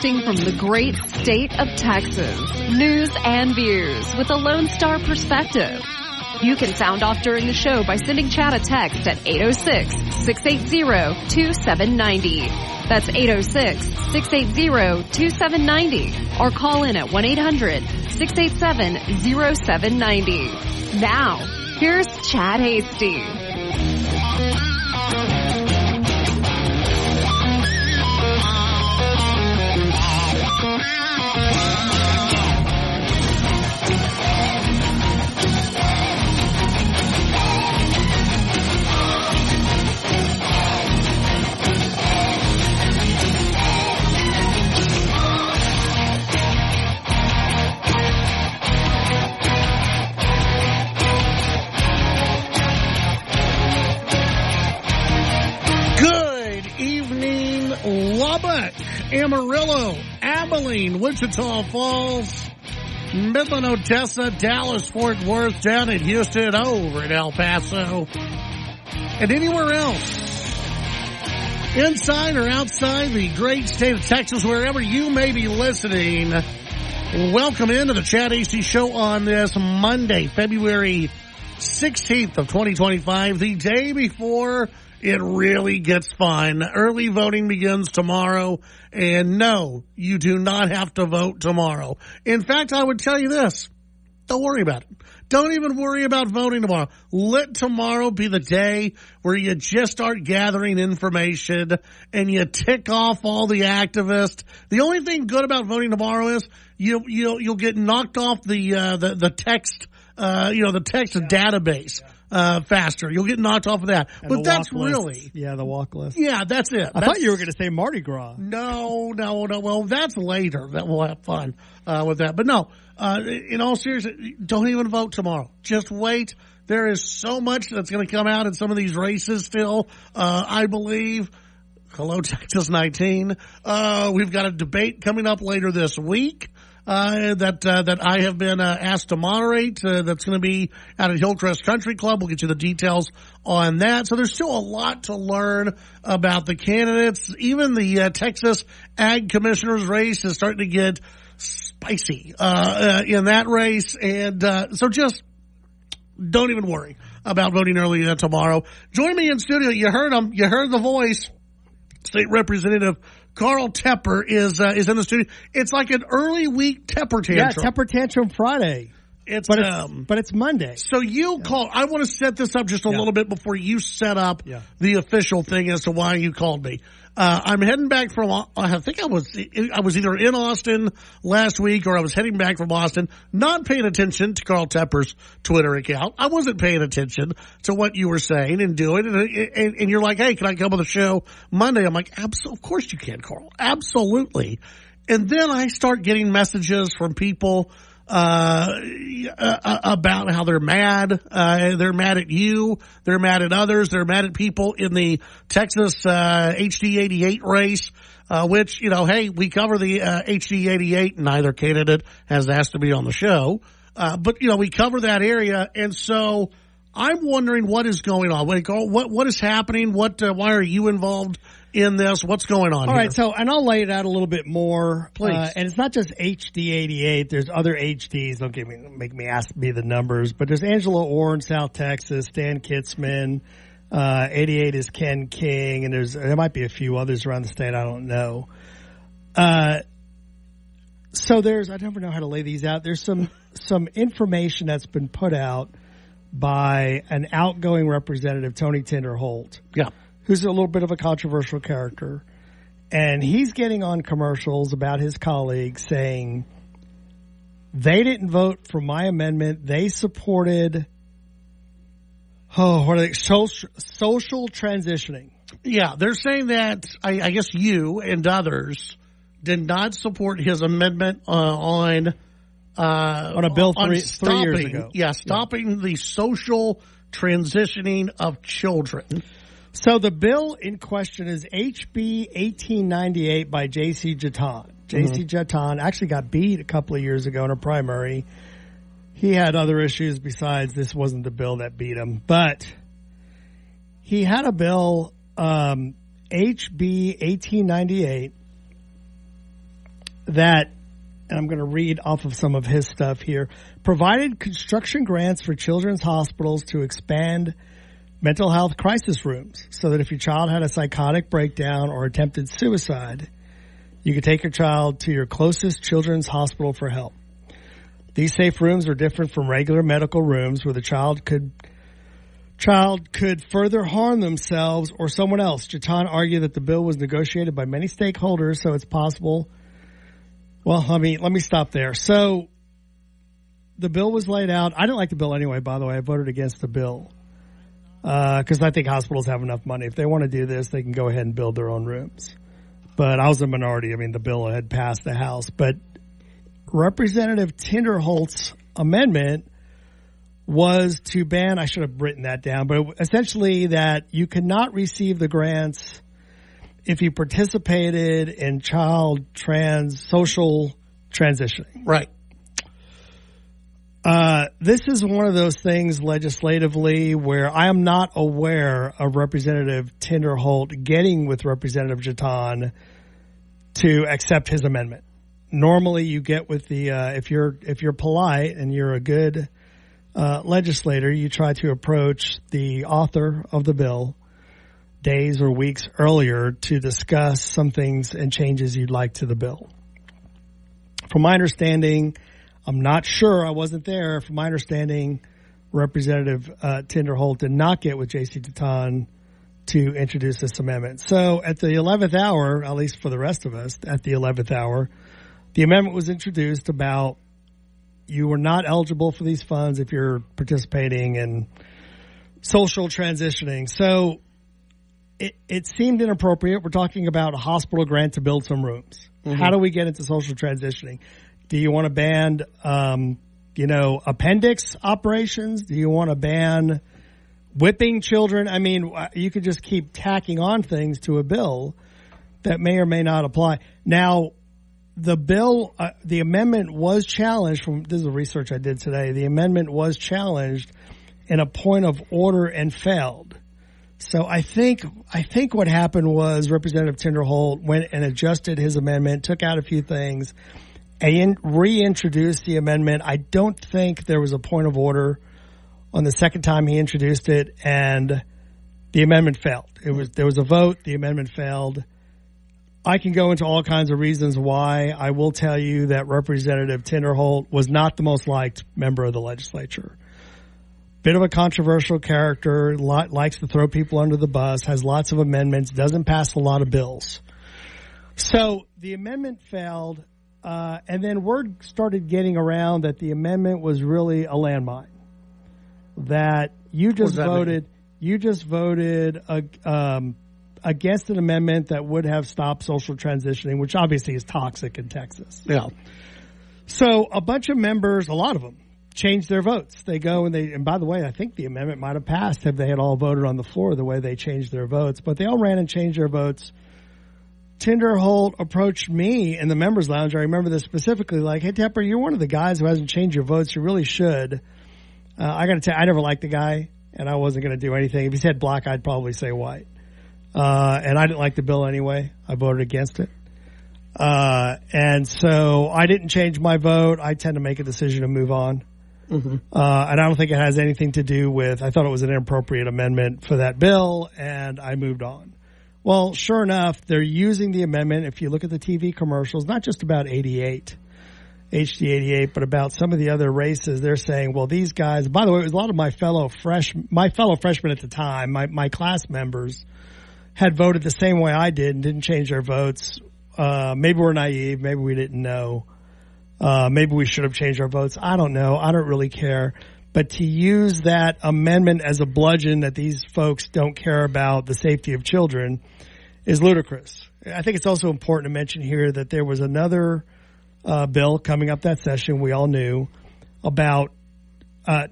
Broadcasting from the great state of Texas. News and views with a Lone Star perspective. You can sound off during the show by sending Chad a text at 806-680-2790. That's 806-680-2790. Or call in at 1-800-687-0790. Now, here's Chad Hasty. Lubbock, Amarillo, Abilene, Wichita Falls, Midland, Odessa, Dallas, Fort Worth, down in Houston, over in El Paso, and anywhere else, inside or outside the great state of Texas, wherever you may be listening. Welcome into the Chad Hasty Show on this Monday, February 16th of 2025, the day before it really gets fun. Early voting begins tomorrow, and no, you do not have to vote tomorrow. In fact, I would tell you this. Don't worry about it. Don't even worry about voting tomorrow. Let tomorrow be the day where you just start gathering information and you tick off all the activists. The only thing good about voting tomorrow is you'll get knocked off the text, the text database. Faster. You'll get knocked off of that. And but that's really... Yeah, the walk list. Yeah, that's it. I thought you were going to say Mardi Gras. No. Well, that's later. That we'll have fun with that. But no, in all seriousness, don't even vote tomorrow. Just wait. There is so much that's going to come out in some of these races still, I believe. Hello, Texas 19. We've got a debate coming up later this week. That I have been asked to moderate. That's going to be out at Hillcrest Country Club. We'll get you the details on that. So there's still a lot to learn about the candidates. Even the Texas Ag Commissioner's race is starting to get spicy in that race. And so just don't even worry about voting early tomorrow. Join me in studio. You heard him. You heard the voice. State Representative Carl Tepper is in the studio. It's like an early week Tepper tantrum. Yeah, Tepper tantrum Friday. But it's Monday. So you called. I want to set this up just a little bit before you set up the official thing as to why you called me. I'm heading back from, I think I was either in Austin last week or I was heading back from Austin, not paying attention to Carl Tepper's Twitter account. I wasn't paying attention to what you were saying and doing. And you're like, hey, can I come on the show Monday? I'm like, of course you can, Carl. Absolutely. And then I start getting messages from people about how they're mad. They're mad at you. They're mad at others. They're mad at people in the Texas HD 88 race, which, hey, we cover the HD 88. Neither candidate has asked to be on the show. But we cover that area. And so I'm wondering what is going on. What is happening? Why are you involved in this? What's going on All here? right, so, and I'll lay it out a little bit more. Please. And it's not just HD 88. There's other HDs. Don't make me ask me the numbers. But there's Angela Orr in South Texas, Stan Kitzman. 88 is Ken King. And there might be a few others around the state. I don't know. So I never know how to lay these out. There's some information that's been put out by an outgoing representative, Tony Tinderholt. Yeah. Who's a little bit of a controversial character. And he's getting on commercials about his colleagues saying they didn't vote for my amendment. They supported, social transitioning. Yeah, they're saying that, I guess you and others did not support his amendment on a bill three years ago. Yeah, stopping the social transitioning of children. So the bill in question is HB 1898 by J.C. Jatan. J.C. Jatan actually got beat a couple of years ago in a primary. He had other issues besides this wasn't the bill that beat him. But he had a bill, HB 1898, that, and I'm going to read off of some of his stuff here, provided construction grants for children's hospitals to expand mental health crisis rooms so that if your child had a psychotic breakdown or attempted suicide, you could take your child to your closest children's hospital for help. These safe rooms are different from regular medical rooms where the child could further harm themselves or someone else. Jatan argued that the bill was negotiated by many stakeholders, so it's possible. Well, let me stop there. So the bill was laid out. I didn't like the bill anyway, by the way. I voted against the bill because I think hospitals have enough money. If they want to do this, they can go ahead and build their own rooms. But I was a minority. I mean, the bill had passed the House. But Representative Tinderholt's amendment was to ban, I should have written that down, but essentially that you could not receive the grants if you participated in social transitioning. Right. This is one of those things legislatively where I am not aware of Representative Tinderholt getting with Representative Jatan to accept his amendment. Normally you get with the, if you're polite and you're a good legislator, you try to approach the author of the bill days or weeks earlier to discuss some things and changes you'd like to the bill. From my understanding, I'm not sure, I wasn't there. From my understanding, Representative Tinderholt did not get with J.C. Jatan to introduce this amendment. So at the 11th hour, at least for the rest of us, at the 11th hour, the amendment was introduced about you were not eligible for these funds if you're participating in social transitioning. So it seemed inappropriate. We're talking about a hospital grant to build some rooms. Mm-hmm. How do we get into social transitioning? Do you want to ban, appendix operations? Do you want to ban whipping children? I mean, you could just keep tacking on things to a bill that may or may not apply. Now, the bill, the amendment was challenged this is the research I did today. The amendment was challenged in a point of order and failed. So I think what happened was Representative Tinderholt went and adjusted his amendment, took out a few things, and reintroduced the amendment. I don't think there was a point of order on the second time he introduced it, and the amendment failed. There was a vote, the amendment failed. I can go into all kinds of reasons why. I will tell you that Representative Tinderholt was not the most liked member of the legislature. Bit of a controversial character, likes to throw people under the bus, has lots of amendments, doesn't pass a lot of bills. So the amendment failed, and then word started getting around that the amendment was really a landmine. That you just voted against an amendment that would have stopped social transitioning, which obviously is toxic in Texas. Yeah. So a bunch of members, a lot of them, changed their votes. They go and by the way, I think the amendment might have passed if they had all voted on the floor the way they changed their votes, but they all ran and changed their votes. Tinderholt approached me in the members lounge. I remember this specifically, like, hey, Tepper, you're one of the guys who hasn't changed your votes. You really should. I got to tell you, I never liked the guy, and I wasn't going to do anything. If he said black, I'd probably say white. And I didn't like the bill anyway. I voted against it. And so I didn't change my vote. I tend to make a decision to move on. Mm-hmm. And I don't think it has anything to do with, I thought it was an inappropriate amendment for that bill, and I moved on. Well, sure enough, they're using the amendment. If you look at the TV commercials, not just about HD 88, but about some of the other races, they're saying, well, these guys, by the way, it was a lot of my fellow freshmen at the time, my class members had voted the same way I did and didn't change their votes. Maybe we're naive. Maybe we didn't know. Maybe we should have changed our votes. I don't know. I don't really care. But to use that amendment as a bludgeon that these folks don't care about the safety of children is ludicrous. I think it's also important to mention here that there was another bill coming up that session we all knew about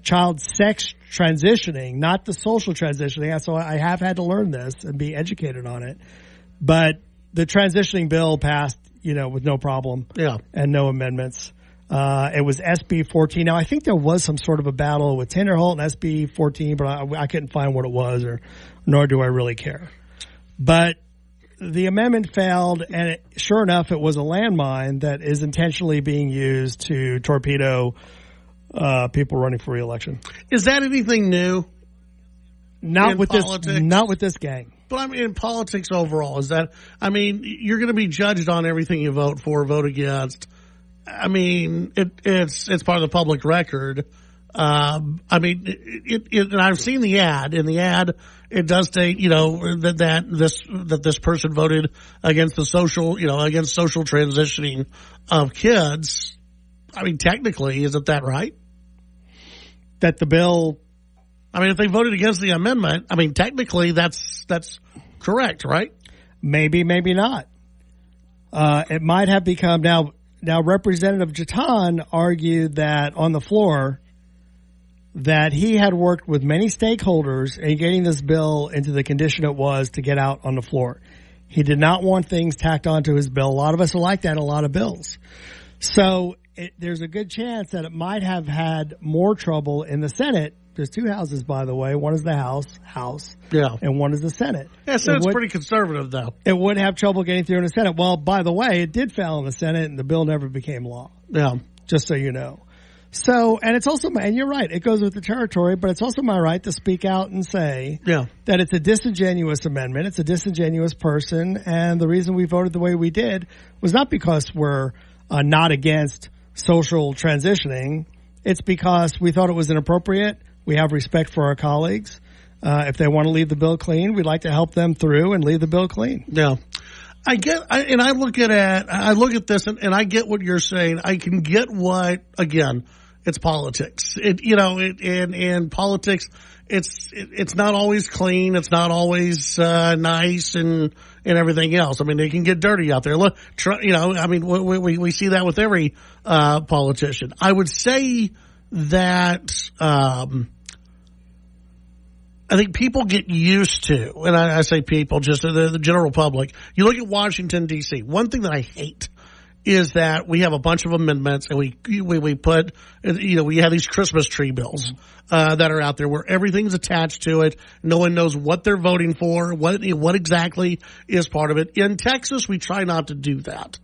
child sex transitioning, not the social transitioning. So I have had to learn this and be educated on it. But the transitioning bill passed, with no problem. Yeah. And no amendments. It was SB 14. Now, I think there was some sort of a battle with Tinderholt and SB 14, but I couldn't find what it was, nor do I really care. But the amendment failed, and sure enough, it was a landmine that is intentionally being used to torpedo people running for re-election. Is that anything new? Not with this gang. But I mean, in politics overall, you're going to be judged on everything you vote for, vote against. I mean, it's part of the public record. And I've seen the ad. In the ad, it does state, that this person voted against against social transitioning of kids. I mean, technically, isn't that right? That the bill. I mean, if they voted against the amendment, I mean, technically, that's correct, right? Maybe, maybe not. It might have become now. Representative Jatan argued that on the floor that he had worked with many stakeholders in getting this bill into the condition it was to get out on the floor. He did not want things tacked onto his bill. A lot of us are like that in a lot of bills. So there's a good chance that it might have had more trouble in the Senate. There's two houses, by the way. One is the House, yeah, and one is the Senate. Yeah, Senate's pretty conservative, though. It would have trouble getting through in the Senate. Well, by the way, it did fail in the Senate, and the bill never became law. Yeah. Just so you know. So, and it's also and you're right, it goes with the territory, but it's also my right to speak out and say that it's a disingenuous amendment, it's a disingenuous person, and the reason we voted the way we did was not because we're not against social transitioning. It's because we thought it was inappropriate. We have respect for our colleagues. If they want to leave the bill clean, we'd like to help them through and leave the bill clean. Yeah. I look at this and I get what you're saying. I can get what, again, it's politics. In politics, it's not always clean. It's not always nice and everything else. I mean, they can get dirty out there. Look, we see that with every politician. I would say that I think people get used to, and I say people, just the general public. You look at Washington, D.C. One thing that I hate is that we have a bunch of amendments and we put, we have these Christmas tree bills that are out there where everything's attached to it. No one knows what they're voting for, what exactly is part of it. In Texas, we try not to do that.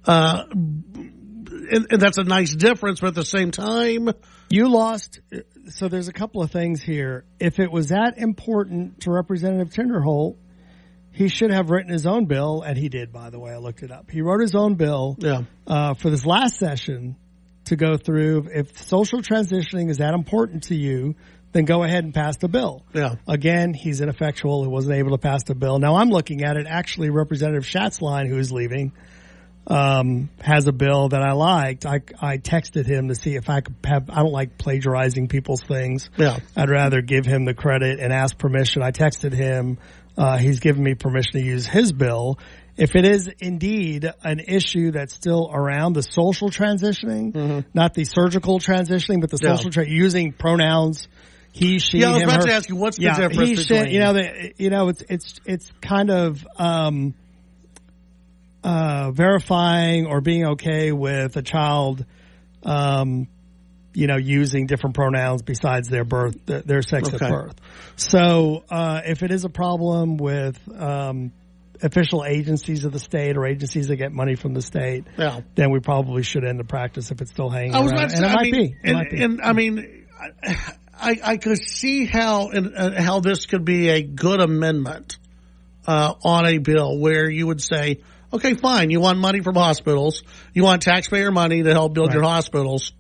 And that's a nice difference, but at the same time, you lost. So there's a couple of things here. If it was that important to Representative Tinderholt, he should have written his own bill, and he did, by the way. I looked it up. He wrote his own bill for this last session to go through. If social transitioning is that important to you, then go ahead and pass the bill. Yeah. Again, he's ineffectual. He wasn't able to pass the bill. Now I'm looking at it. Actually, Representative Schatzline, who is leaving, has a bill that I liked. I texted him to see if I could have, I don't like plagiarizing people's things. Yeah. I'd rather give him the credit and ask permission. I texted him. He's given me permission to use his bill. If it is indeed an issue that's still around the social transitioning, not the surgical transitioning, but the social using pronouns, he, she, him, I was about her. to ask you, what's the difference between? It's kind of, verifying or being okay with a child, using different pronouns besides their birth, their sex at birth. So, if it is a problem with, official agencies of the state or agencies that get money from the state, then we probably should end the practice if it's still hanging around. And it might be. I could see how this could be a good amendment, on a bill where you would say, okay, fine. You want money from hospitals. You want taxpayer money to help build your hospitals.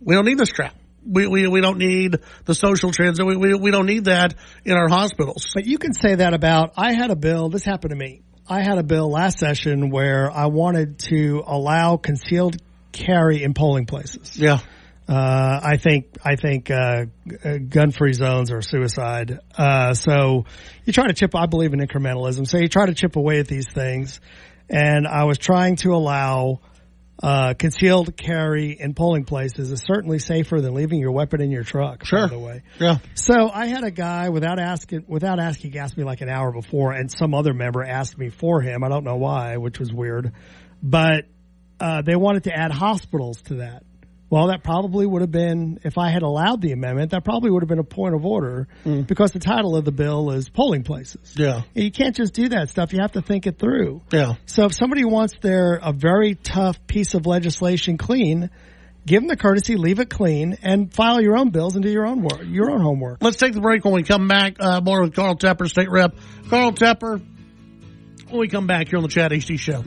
We don't need this crap. We don't need the social transit. We don't need that in our hospitals. But you can say that about, I had a bill, this happened to me. I had a bill last session where I wanted to allow concealed carry in polling places. Yeah. I think gun-free zones are suicide. So you try to chip, I believe in incrementalism. So you try to chip away at these things. And I was trying to allow, concealed carry in polling places is certainly safer than leaving your weapon in your truck, by the way. Yeah. So I had a guy without asking, asked me like an hour before, and some other member asked me for him. I don't know why, which was weird. But, they wanted to add hospitals to that. Well, that probably would have been, if I had allowed the amendment, that probably would have been a point of order because the title of the bill is polling places. Yeah. And you can't just do that stuff. You have to think it through. Yeah. So if somebody wants a very tough piece of legislation clean, give them the courtesy, leave it clean, and file your own bills and do your own work, your own homework. Let's take the break. When we come back, more with Carl Tepper, State Rep. Carl Tepper, when we come back here on the Chad HD Show.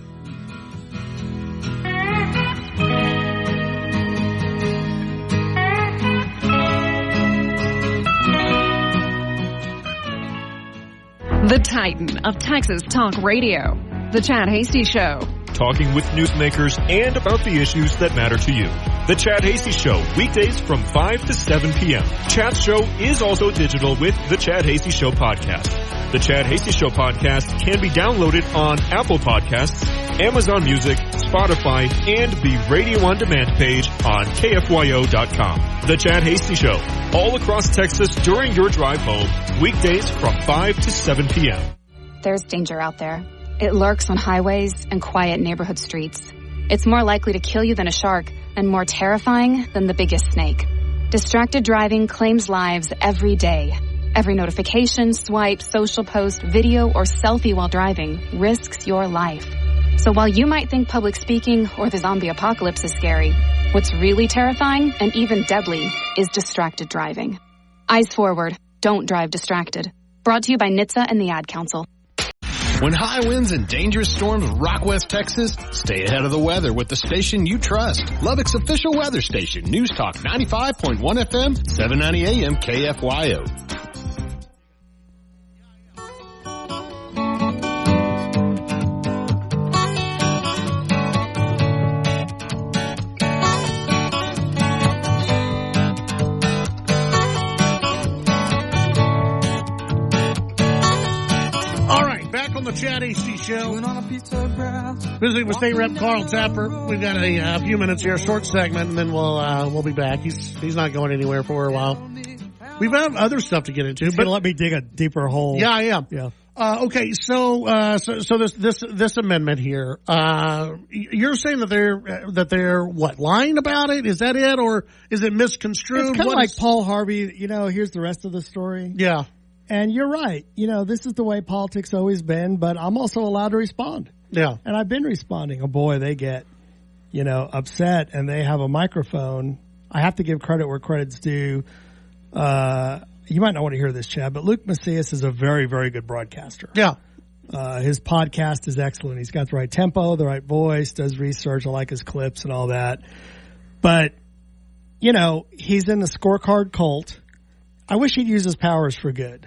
The Titan of Texas Talk Radio. The Chad Hasty Show. Talking with newsmakers and about the issues that matter to you. The Chad Hasty Show, weekdays from 5 to 7 p.m. Chad's show is also digital with the Chad Hasty Show podcast. The Chad Hasty Show podcast can be downloaded on Apple Podcasts, Amazon Music, Spotify, and the Radio On Demand page on KFYO.com. The Chad Hasty Show, all across Texas during your drive home, weekdays from 5 to 7 p.m. There's danger out there. It lurks on highways and quiet neighborhood streets. It's more likely to kill you than a shark and more terrifying than the biggest snake. Distracted driving claims lives every day. Every notification, swipe, social post, video, or selfie while driving risks your life. So while you might think public speaking or the zombie apocalypse is scary, what's really terrifying and even deadly is distracted driving. Eyes forward. Don't drive distracted. Brought to you by NHTSA and the Ad Council. When high winds and dangerous storms rock West Texas, stay ahead of the weather with the station you trust. Lubbock's official weather station, News Talk 95.1 FM, 790 AM KFYO. The Chad HD Show. Visiting with State Rep Carl Tepper. We've got a few minutes here, short segment, and then we'll be back. He's not going anywhere for a while. We've got other stuff to get into, but let me dig a deeper hole. Yeah, I am. Yeah. Okay, so this amendment here, you're saying that they're what, lying about it? Is that it, or is it misconstrued? It's kind of like Paul Harvey. Here's the rest of the story. Yeah. And you're right. This is the way politics always been, but I'm also allowed to respond. Yeah. And I've been responding. Oh, boy, they get, upset, and they have a microphone. I have to give credit where credit's due. You might not want to hear this, Chad, but Luke Macias is a very, very good broadcaster. Yeah. His podcast is excellent. He's got the right tempo, the right voice, does research. I like his clips and all that. But, he's in the scorecard cult. I wish he'd use his powers for good.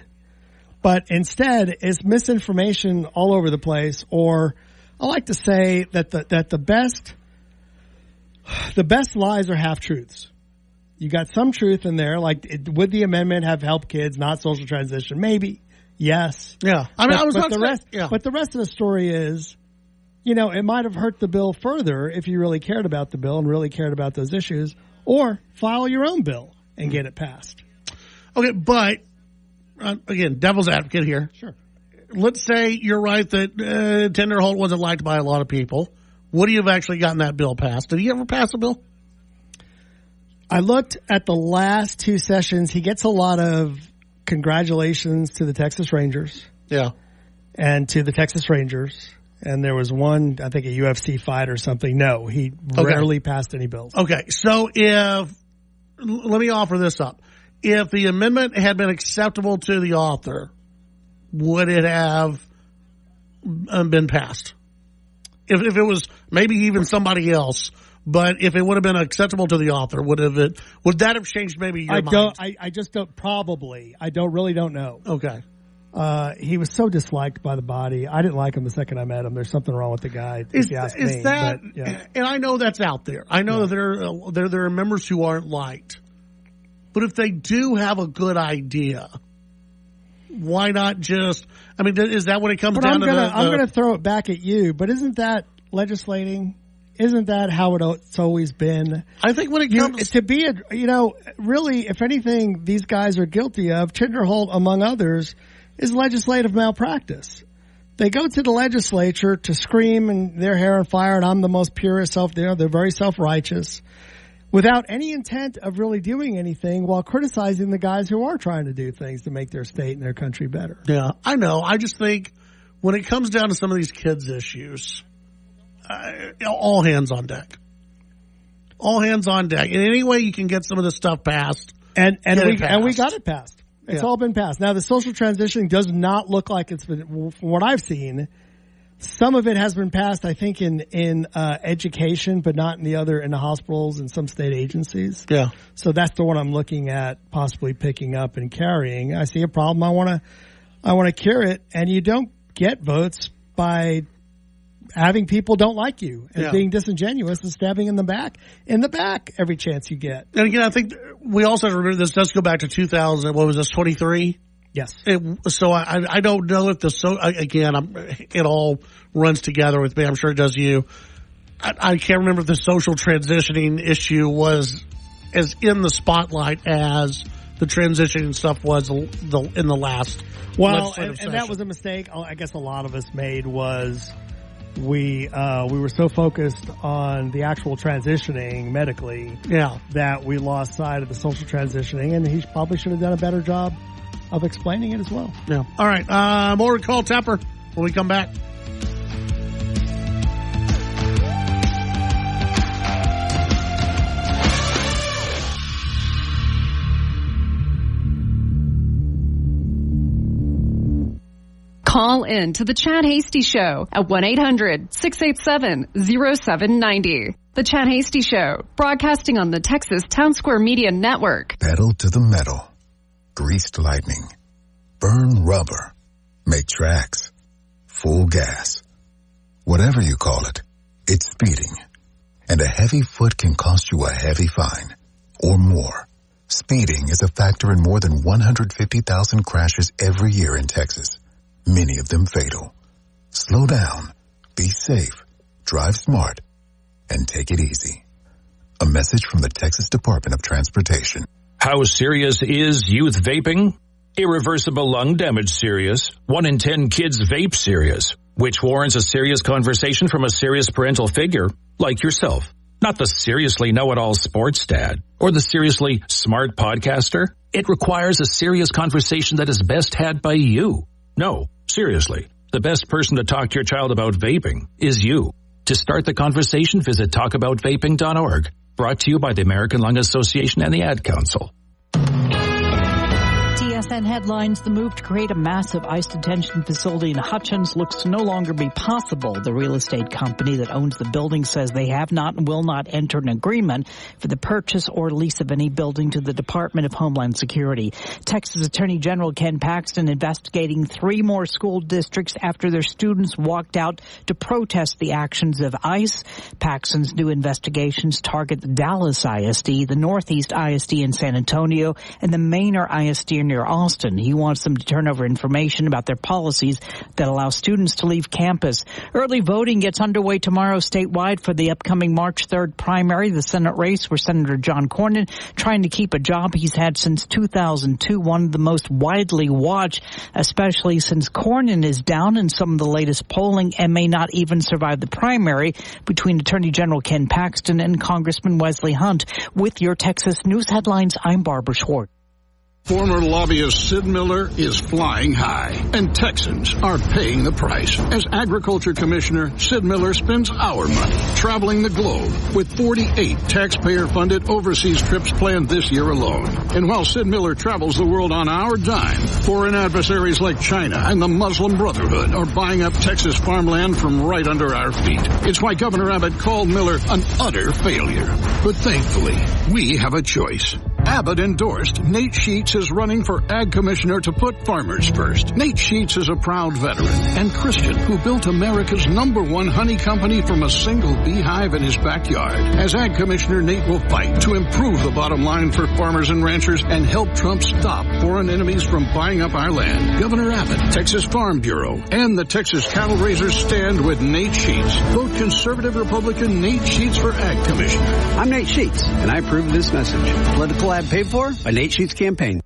But instead, it's misinformation all over the place. Or I like to say that the best lies are half truths. You got some truth in there, like would the amendment have helped kids, not social transition? Maybe, yes. Yeah, But the rest of the story is, it might have hurt the bill further if you really cared about the bill and really cared about those issues, or file your own bill and get it passed. Okay, but again, devil's advocate here. Sure. Let's say you're right that Tinderholt wasn't liked by a lot of people. Would he have actually gotten that bill passed? Did he ever pass a bill? I looked at the last two sessions. He gets a lot of congratulations to the Texas Rangers. Yeah. And to the Texas Rangers. And there was one, I think a UFC fight or something. No, he rarely passed any bills. Okay, so let me offer this up. If the amendment had been acceptable to the author, would it have been passed? If it was maybe even somebody else, but if it would have been acceptable to the author, would that have changed maybe your mind? I just don't, probably. I really don't know. Okay. He was so disliked by the body. I didn't like him the second I met him. There's something wrong with the guy, if you ask me. That, but, yeah. And I know that's out there. I know that there are members who aren't liked. But if they do have a good idea, why not just, is that when it comes down to I'm going to throw it back at you, but isn't that legislating? Isn't that how it's always been? I think when it comes to be really, if anything, these guys are guilty of, Tinderholt, among others, is legislative malpractice. They go to the legislature to scream and their hair on fire, and I'm the most purest they're very self-righteous. without any intent of really doing anything while criticizing the guys who are trying to do things to make their state and their country better. Yeah, I know. I just think when it comes down to some of these kids' issues, all hands on deck. All hands on deck. In any way you can get some of this stuff passed. And we got it passed. It's all been passed. Now, the social transitioning does not look like it's been, from what I've seen, some of it has been passed, I think, in education, but not in the hospitals and some state agencies. Yeah. So that's the one I'm looking at possibly picking up and carrying. I see a problem. I want to cure it, and you don't get votes by having people don't like you and being disingenuous and stabbing in the back every chance you get. And again, I think we also have to remember this does go back to 2000. What was this, 23? Yes. So I don't know if it all runs together with me. I'm sure it does you. I can't remember if the social transitioning issue was as in the spotlight as the transitioning stuff was in the last. Well, and that was a mistake I guess a lot of us made was we were so focused on the actual transitioning medically that we lost sight of the social transitioning, and he probably should have done a better job of explaining it as well. Yeah. All right. More call Tepper when we come back. Call in to the Chad Hasty Show at 1-800-687-0790. The Chad Hasty Show, broadcasting on the Texas Town Square Media Network. Pedal to the metal. Greased lightning. Burn rubber. Make tracks. Full gas. Whatever you call it, it's speeding. And a heavy foot can cost you a heavy fine. Or more. Speeding is a factor in more than 150,000 crashes every year in Texas. Many of them fatal. Slow down, be safe, drive smart, and take it easy. A message from the Texas Department of Transportation. How serious is youth vaping? Irreversible lung damage serious. 1 in 10 kids vape serious, which warrants a serious conversation from a serious parental figure like yourself. Not the seriously know-it-all sports dad or the seriously smart podcaster. It requires a serious conversation that is best had by you. No, seriously, the best person to talk to your child about vaping is you. To start the conversation, visit talkaboutvaping.org. Brought to you by the American Lung Association and the Ad Council. TSN headlines: the move to create a massive ICE detention facility in Hutchins looks to no longer be possible. The real estate company that owns the building says they have not and will not enter an agreement for the purchase or lease of any building to the Department of Homeland Security. Texas Attorney General Ken Paxton investigating 3 more school districts after their students walked out to protest the actions of ICE. Paxton's new investigations target the Dallas ISD, the Northeast ISD in San Antonio, and the Manor ISD near Austin. He wants them to turn over information about their policies that allow students to leave campus. Early voting gets underway tomorrow statewide for the upcoming March 3rd primary, the Senate race where Senator John Cornyn, trying to keep a job he's had since 2002, one of the most widely watched, especially since Cornyn is down in some of the latest polling and may not even survive the primary between Attorney General Ken Paxton and Congressman Wesley Hunt. With your Texas News headlines, I'm Barbara Schwartz. Former lobbyist Sid Miller is flying high, and Texans are paying the price. As Agriculture Commissioner, Sid Miller spends our money traveling the globe with 48 taxpayer-funded overseas trips planned this year alone. And while Sid Miller travels the world on our dime, foreign adversaries like China and the Muslim Brotherhood are buying up Texas farmland from right under our feet. It's why Governor Abbott called Miller an utter failure. But thankfully, we have a choice. Abbott endorsed Nate Sheets as running for Ag Commissioner to put farmers first. Nate Sheets is a proud veteran and Christian who built America's #1 honey company from a single beehive in his backyard. As Ag Commissioner, Nate will fight to improve the bottom line for farmers and ranchers and help Trump stop foreign enemies from buying up our land. Governor Abbott, Texas Farm Bureau, and the Texas Cattle Raisers stand with Nate Sheets. Vote conservative Republican Nate Sheets for Ag Commissioner. I'm Nate Sheets, and I approve this message. Political ad paid for by Nate Sheets Campaign.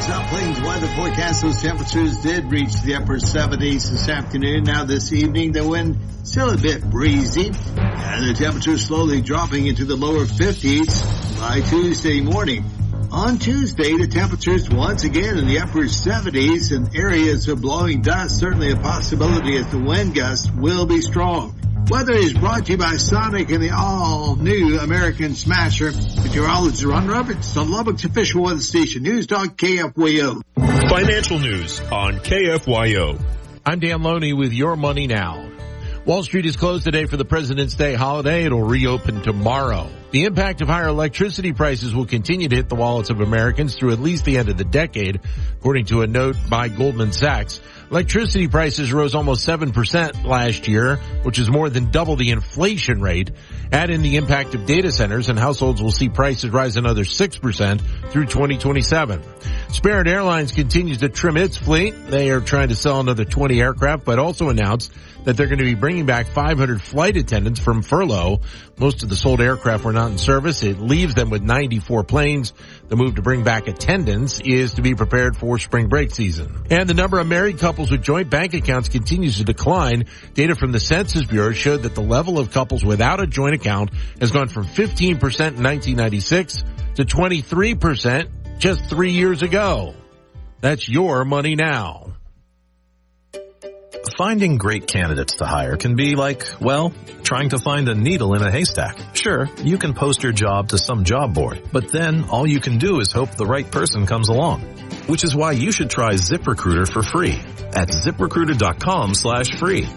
South Plains weather forecast. Those temperatures did reach the upper 70s this afternoon. Now this evening, the wind still a bit breezy, and the temperature slowly dropping into the lower 50s by Tuesday morning. On Tuesday, the temperatures once again in the upper 70s, and areas of blowing dust certainly a possibility as the wind gusts will be strong. Weather is brought to you by Sonic and the all-new American Smasher. Meteorologist Ron Roberts on Lubbock's official weather station, News Talk KFYO. Financial news on KFYO. I'm Dan Loney with Your Money Now. Wall Street is closed today for the President's Day holiday. It'll reopen tomorrow. The impact of higher electricity prices will continue to hit the wallets of Americans through at least the end of the decade, according to a note by Goldman Sachs. Electricity prices rose almost 7% last year, which is more than double the inflation rate. Add in the impact of data centers, and households will see prices rise another 6% through 2027. Spirit Airlines continues to trim its fleet. They are trying to sell another 20 aircraft, but also announced that they're going to be bringing back 500 flight attendants from furlough. Most of the sold aircraft were not in service. It leaves them with 94 planes. The move to bring back attendants is to be prepared for spring break season. And the number of married couples with joint bank accounts continues to decline. Data from the Census Bureau showed that the level of couples without a joint account has gone from 15% in 1996 to 23% just 3 years ago. That's Your Money Now. Finding great candidates to hire can be like, well, trying to find a needle in a haystack. Sure, you can post your job to some job board, but then all you can do is hope the right person comes along. Which is why you should try ZipRecruiter for free at ZipRecruiter.com/free.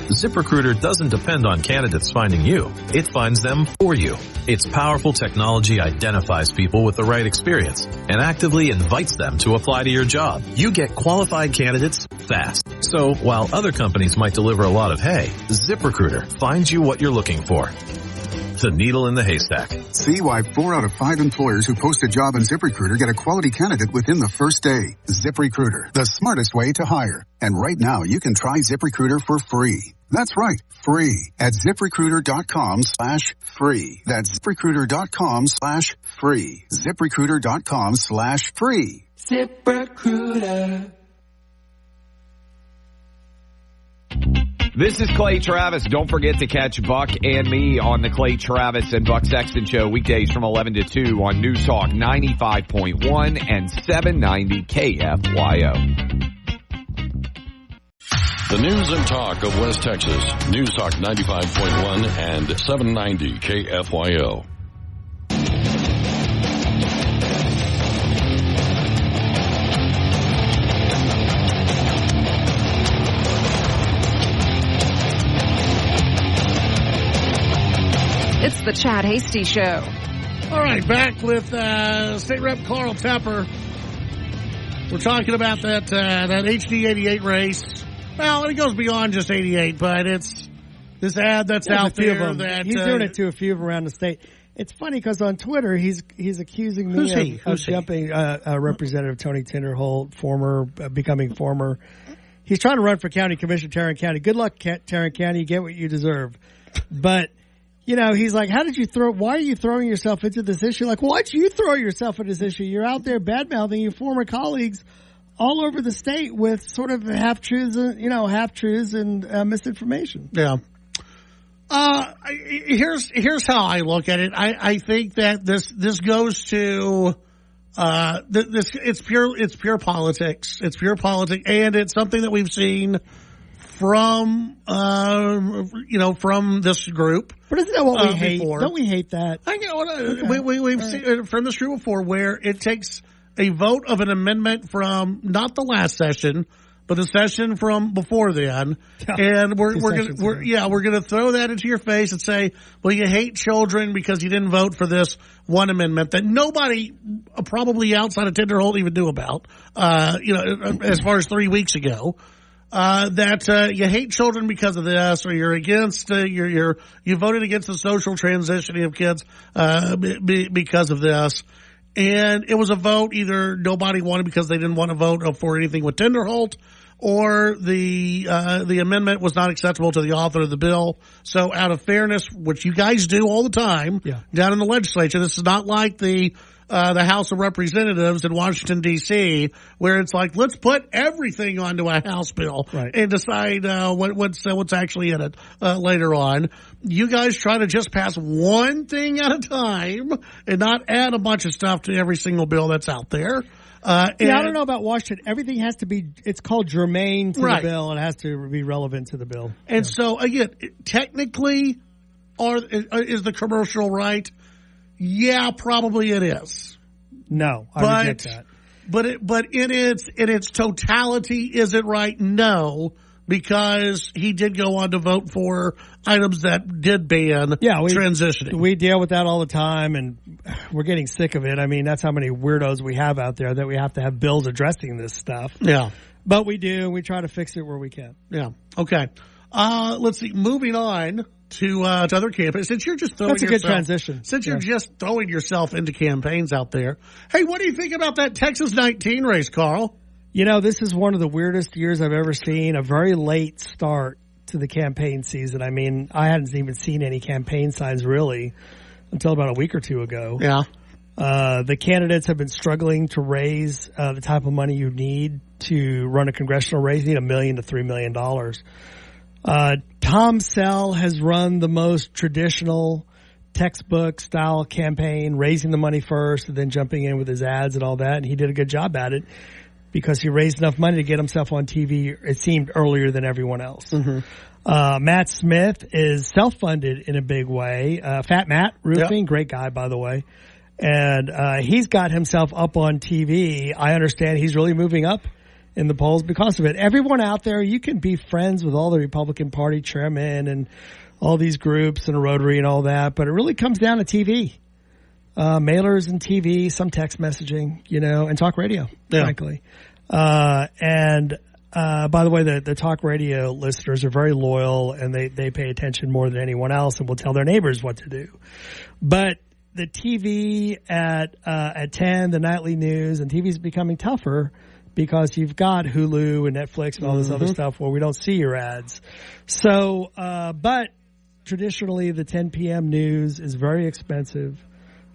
ZipRecruiter doesn't depend on candidates finding you. It finds them for you. Its powerful technology identifies people with the right experience and actively invites them to apply to your job. You get qualified candidates fast. So while other companies might deliver a lot of hay, ZipRecruiter finds you what you're looking for. The needle in the haystack. See why 4 out of 5 employers who post a job on ZipRecruiter get a quality candidate within the first day. ZipRecruiter, the smartest way to hire. And right now, you can try ZipRecruiter for free. That's right, free at ZipRecruiter.com/free. That's ZipRecruiter.com/free. ZipRecruiter.com/free. ZipRecruiter. This is Clay Travis. Don't forget to catch Buck and me on the Clay Travis and Buck Sexton Show weekdays from 11 to 2 on News Talk 95.1 and 790 KFYO. The news and talk of West Texas. News Talk 95.1 and 790 KFYO. It's the Chad Hasty Show. All right, back with State Rep Carl Tepper. We're talking about that HD 88 race. Well, it goes beyond just 88, but it's this ad that's out there. That he's doing it to a few of them around the state. It's funny because on Twitter he's accusing me of jumping Representative Tony Tinderholt, becoming former. He's trying to run for county commissioner, Tarrant County. Good luck, Tarrant County. You get what you deserve. But you know, he's like, why are you throwing yourself into this issue? Like, why'd you throw yourself into this issue? You're out there bad-mouthing your former colleagues all over the state with sort of half-truths and misinformation. Yeah. Here's how I look at it. I think that this goes to, it's pure politics. It's pure politics, and it's something that we've seen from this group. But isn't that what we hate? Before. Don't we hate that? We've seen from this group before, where it takes a vote of an amendment from not the last session, but the session from before then, and we're gonna throw that into your face and say, well, you hate children because you didn't vote for this one amendment that nobody, probably outside of Tinderholt, even knew about. As far as 3 weeks ago. That you hate children because of this, or you're against you voted against the social transitioning of kids because of this, and it was a vote either nobody wanted because they didn't want to vote for anything with Tinderholt, or the amendment was not acceptable to the author of the bill. So out of fairness, which you guys do all the time down in the legislature, this is not like the House of Representatives in Washington, D.C., where it's like, let's put everything onto a House bill and decide what's actually in it later on. You guys try to just pass one thing at a time and not add a bunch of stuff to every single bill that's out there. I don't know about Washington. Everything has to be, it's called germane to the bill, and it has to be relevant to the bill. And so, again, technically, is the commercial right? Yeah, probably it is. No, I reject that. But in its totality, is it right? No, because he did go on to vote for items that did ban transitioning. We deal with that all the time, and we're getting sick of it. I mean, that's how many weirdos we have out there that we have to have bills addressing this stuff. Yeah. But we do. We try to fix it where we can. Yeah. Okay. Let's see. Moving on to other campaigns. Since you're just throwing that's a good transition. Since you're just throwing yourself into campaigns out there. Hey, what do you think about that Texas 19 race, Carl? You know, this is one of the weirdest years I've ever seen. A very late start to the campaign season. I mean, I hadn't even seen any campaign signs really until about a week or two ago. Yeah. The candidates have been struggling to raise the type of money you need to run a congressional race. You need $1 million to $3 million. Tom Sell has run the most traditional textbook style campaign, raising the money first and then jumping in with his ads and all that. And he did a good job at it because he raised enough money to get himself on TV, it seemed, earlier than everyone else. Mm-hmm. Matt Smith is self-funded in a big way. Fat Matt Roofing, great guy, by the way. And he's got himself up on TV. I understand he's really moving up in the polls because of it. Everyone out there, you can be friends with all the Republican Party chairmen and all these groups and Rotary and all that, but it really comes down to TV. Mailers and TV, some text messaging, and talk radio, frankly. By the way, the talk radio listeners are very loyal and they pay attention more than anyone else and will tell their neighbors what to do. But the TV at 10, the nightly news, and TV is becoming tougher because you've got Hulu and Netflix and all this other stuff where we don't see your ads. So, but traditionally the 10 p.m. news is very expensive.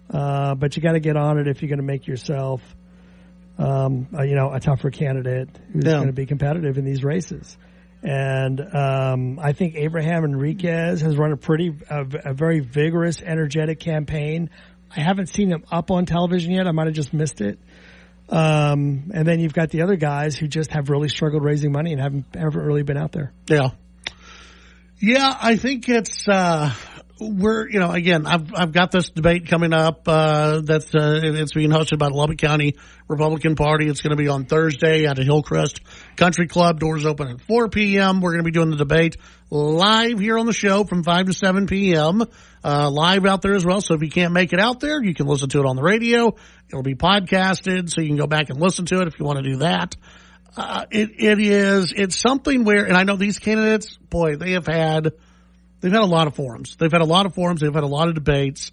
But you got to get on it if you're going to make yourself, a tougher candidate who's going to be competitive in these races. And I think Abraham Enriquez has run a very vigorous, energetic campaign. I haven't seen him up on television yet. I might have just missed it. And then you've got the other guys who just have really struggled raising money and haven't really been out there. Yeah, I think it's again, I've got this debate coming up it's being hosted by the Lubbock County Republican Party. It's going to be on Thursday at a Hillcrest Country Club. Doors open at 4 p.m. We're going to be doing the debate live here on the show from 5 to 7 p.m. Live out there as well. So if you can't make it out there, you can listen to it on the radio. It'll be podcasted, so you can go back and listen to it if you want to do that. It's something where, and I know these candidates, boy, they've had a lot of forums. They've had a lot of debates.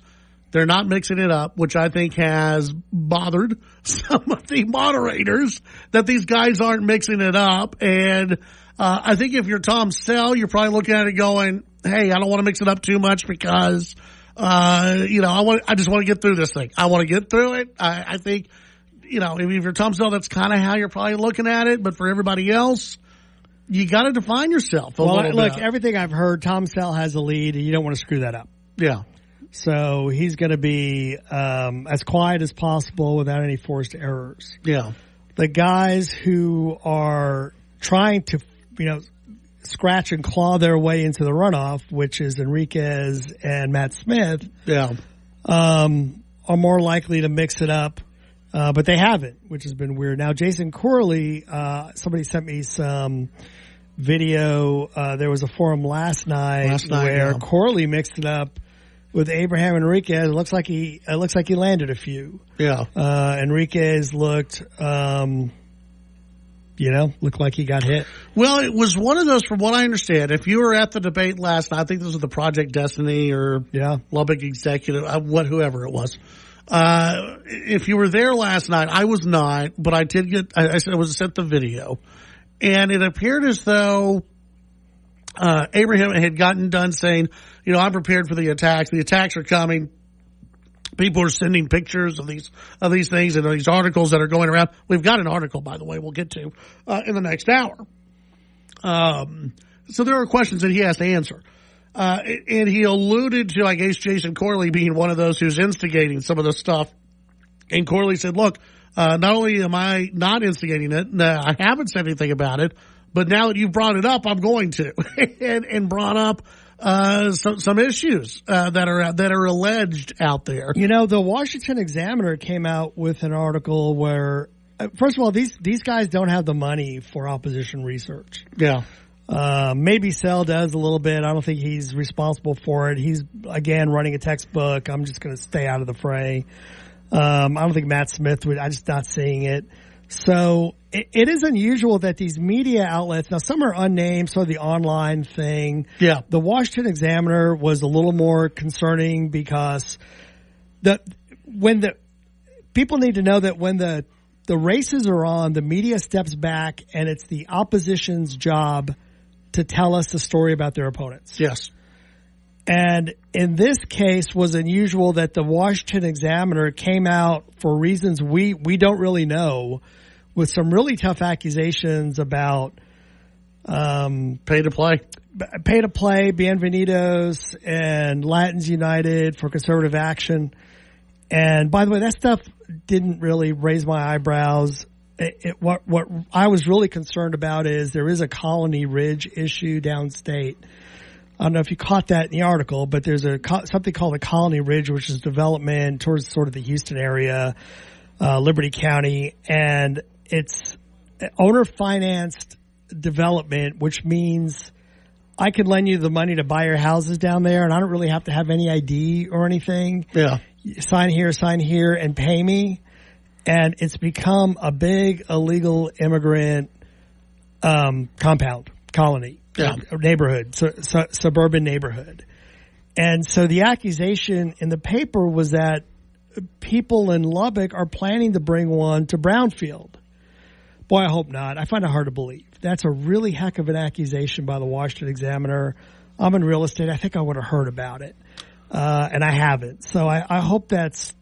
They're not mixing it up, which I think has bothered some of the moderators that these guys aren't mixing it up. And I think if you're Tom Sell, you're probably looking at it going, hey, I don't want to mix it up too much because, I just want to get through this thing. I want to get through it. I think, if you're Tom Sell, that's kind of how you're probably looking at it. But for everybody else, you got to define yourself a little bit. Look, everything I've heard, Tom Sell has a lead, and you don't want to screw that up. Yeah. So he's going to be as quiet as possible without any forced errors. Yeah. The guys who are trying to, scratch and claw their way into the runoff, which is Enriquez and Matt Smith, are more likely to mix it up. But they haven't, which has been weird. Now, Jason Corley, somebody sent me some video. There was a forum last night where Corley mixed it up with Abraham Enriquez. It looks like he landed a few. Yeah. Enriquez looked like he got hit. Well, it was one of those, from what I understand, if you were at the debate last night, I think this was the Project Destiny or Lubbock Executive, whoever it was. If you were there last night, I was not, but I was sent the video. And it appeared as though Abraham had gotten done saying, I'm prepared for the attacks. The attacks are coming. People are sending pictures of these things and these articles that are going around. We've got an article, by the way, we'll get to in the next hour. So there are questions that he has to answer. And he alluded to, I guess, Jason Corley being one of those who's instigating some of this stuff. And Corley said, look, not only am I not instigating it, I haven't said anything about it, but now that you've brought it up, I'm going to. and brought up some issues that are alleged out there. The Washington Examiner came out with an article where, first of all, these guys don't have the money for opposition research. Yeah. Maybe Sell does a little bit. I don't think he's responsible for it. He's, again, running a textbook. I'm just going to stay out of the fray. I don't think Matt Smith would. I'm just not seeing it. So it is unusual that these media outlets, now some are unnamed, so the online thing. Yeah. The Washington Examiner was a little more concerning because people need to know that when the races are on, the media steps back and it's the opposition's job to tell us the story about their opponents. Yes. And in this case was unusual that the Washington Examiner came out for reasons we don't really know with some really tough accusations about pay to play, Bienvenidos and Latins United for Conservative Action. And by the way, that stuff didn't really raise my eyebrows. What I was really concerned about is there is a Colony Ridge issue downstate. I don't know if you caught that in the article, but there's something called the Colony Ridge, which is development towards sort of the Houston area, Liberty County, and it's owner-financed development, which means I could lend you the money to buy your houses down there, and I don't really have to have any ID or anything. Yeah. Sign here, and pay me. And it's become a big illegal immigrant compound, colony. Yeah. Neighborhood, suburban neighborhood. And so the accusation in the paper was that people in Lubbock are planning to bring one to Brownfield. Boy, I hope not. I find it hard to believe. That's a really heck of an accusation by the Washington Examiner. I'm in real estate. I think I would have heard about it. And I haven't. So I hope that's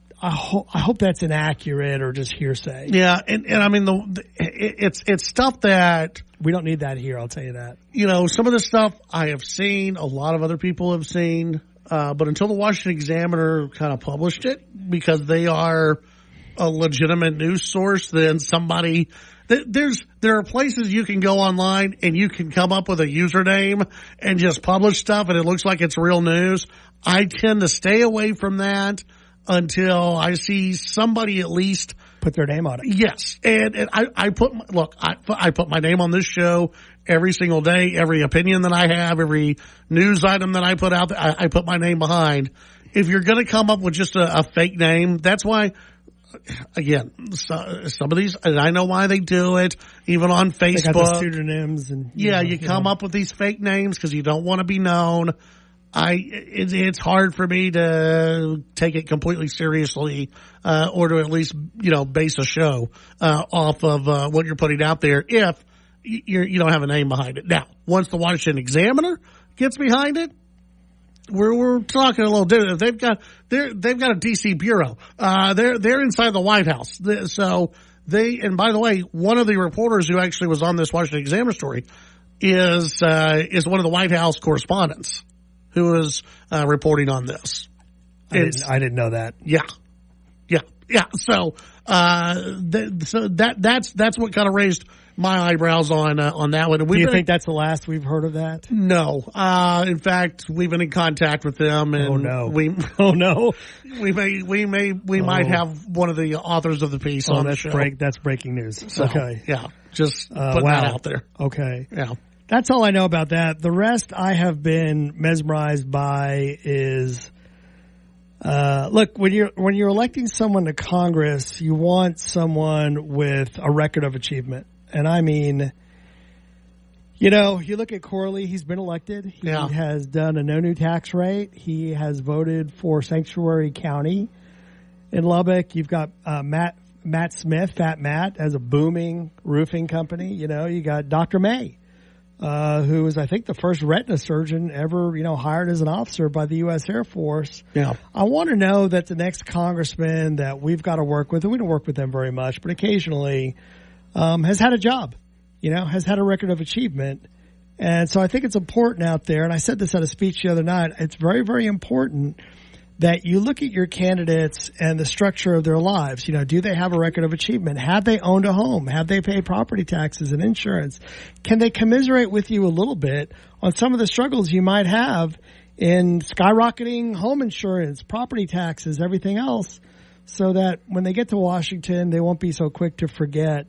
inaccurate or just hearsay. Yeah, and I mean it's stuff that we don't need that here. I'll tell you that. Some of the stuff I have seen, a lot of other people have seen, but until the Washington Examiner kind of published it, because they are a legitimate news source, then somebody there are places you can go online and you can come up with a username and just publish stuff, and it looks like it's real news. I tend to stay away from that until I see somebody at least put their name on it. Yes. And I put my name on this show every single day. Every opinion that I have, every news item that I put out, I put my name behind. If you're going to come up with just a fake name, that's why, again, some of these, and I know why they do it, even on Facebook. They got the pseudonyms and you come up with these fake names because you don't want to be known. It's hard for me to take it completely seriously, or to at least, base a show, off of, what you're putting out there if you don't have a name behind it. Now, once the Washington Examiner gets behind it, we're talking a little different. They've got a DC bureau. They're inside the White House. So and by the way, one of the reporters who actually was on this Washington Examiner story is one of the White House correspondents who is reporting on this. I didn't know that. Yeah. So that's what kind of raised my eyebrows on that one. Do you think that's the last we've heard of that? No. In fact, we've been in contact with them, and we might have one of the authors of the piece on the show. That's breaking news. So, okay. Yeah. Just put that out there. Okay. Yeah. That's all I know about that. The rest I have been mesmerized by is, look, when you're electing someone to Congress, you want someone with a record of achievement. And I mean, you look at Corley, he's been elected. He has done a no new tax rate. He has voted for Sanctuary County in Lubbock. You've got, Matt Matt Smith, Fat Matt, has a booming roofing company. You know, you got Dr. May, who was, I think, the first retina surgeon ever, hired as an officer by the U.S. Air Force. Yeah. I want to know that the next congressman that we've got to work with, and we don't work with them very much, but occasionally has had a job, has had a record of achievement. And so I think it's important out there, and I said this at a speech the other night, it's very, very important that you look at your candidates and the structure of their lives. Do they have a record of achievement? Have they owned a home? Have they paid property taxes and insurance? Can they commiserate with you a little bit on some of the struggles you might have in skyrocketing home insurance, property taxes, everything else, so that when they get to Washington, they won't be so quick to forget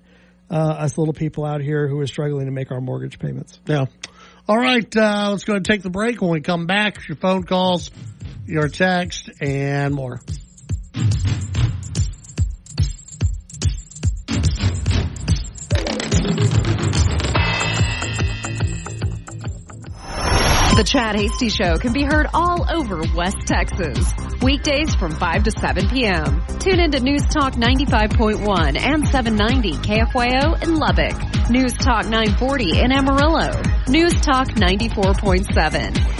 us little people out here who are struggling to make our mortgage payments. Yeah. All right, let's go ahead and take the break. When we come back, your phone calls, your text, and more. The Chad Hasty Show can be heard all over West Texas. Weekdays from 5 to 7 p.m. Tune into News Talk 95.1 and 790 KFYO in Lubbock. News Talk 940 in Amarillo. News Talk 94.7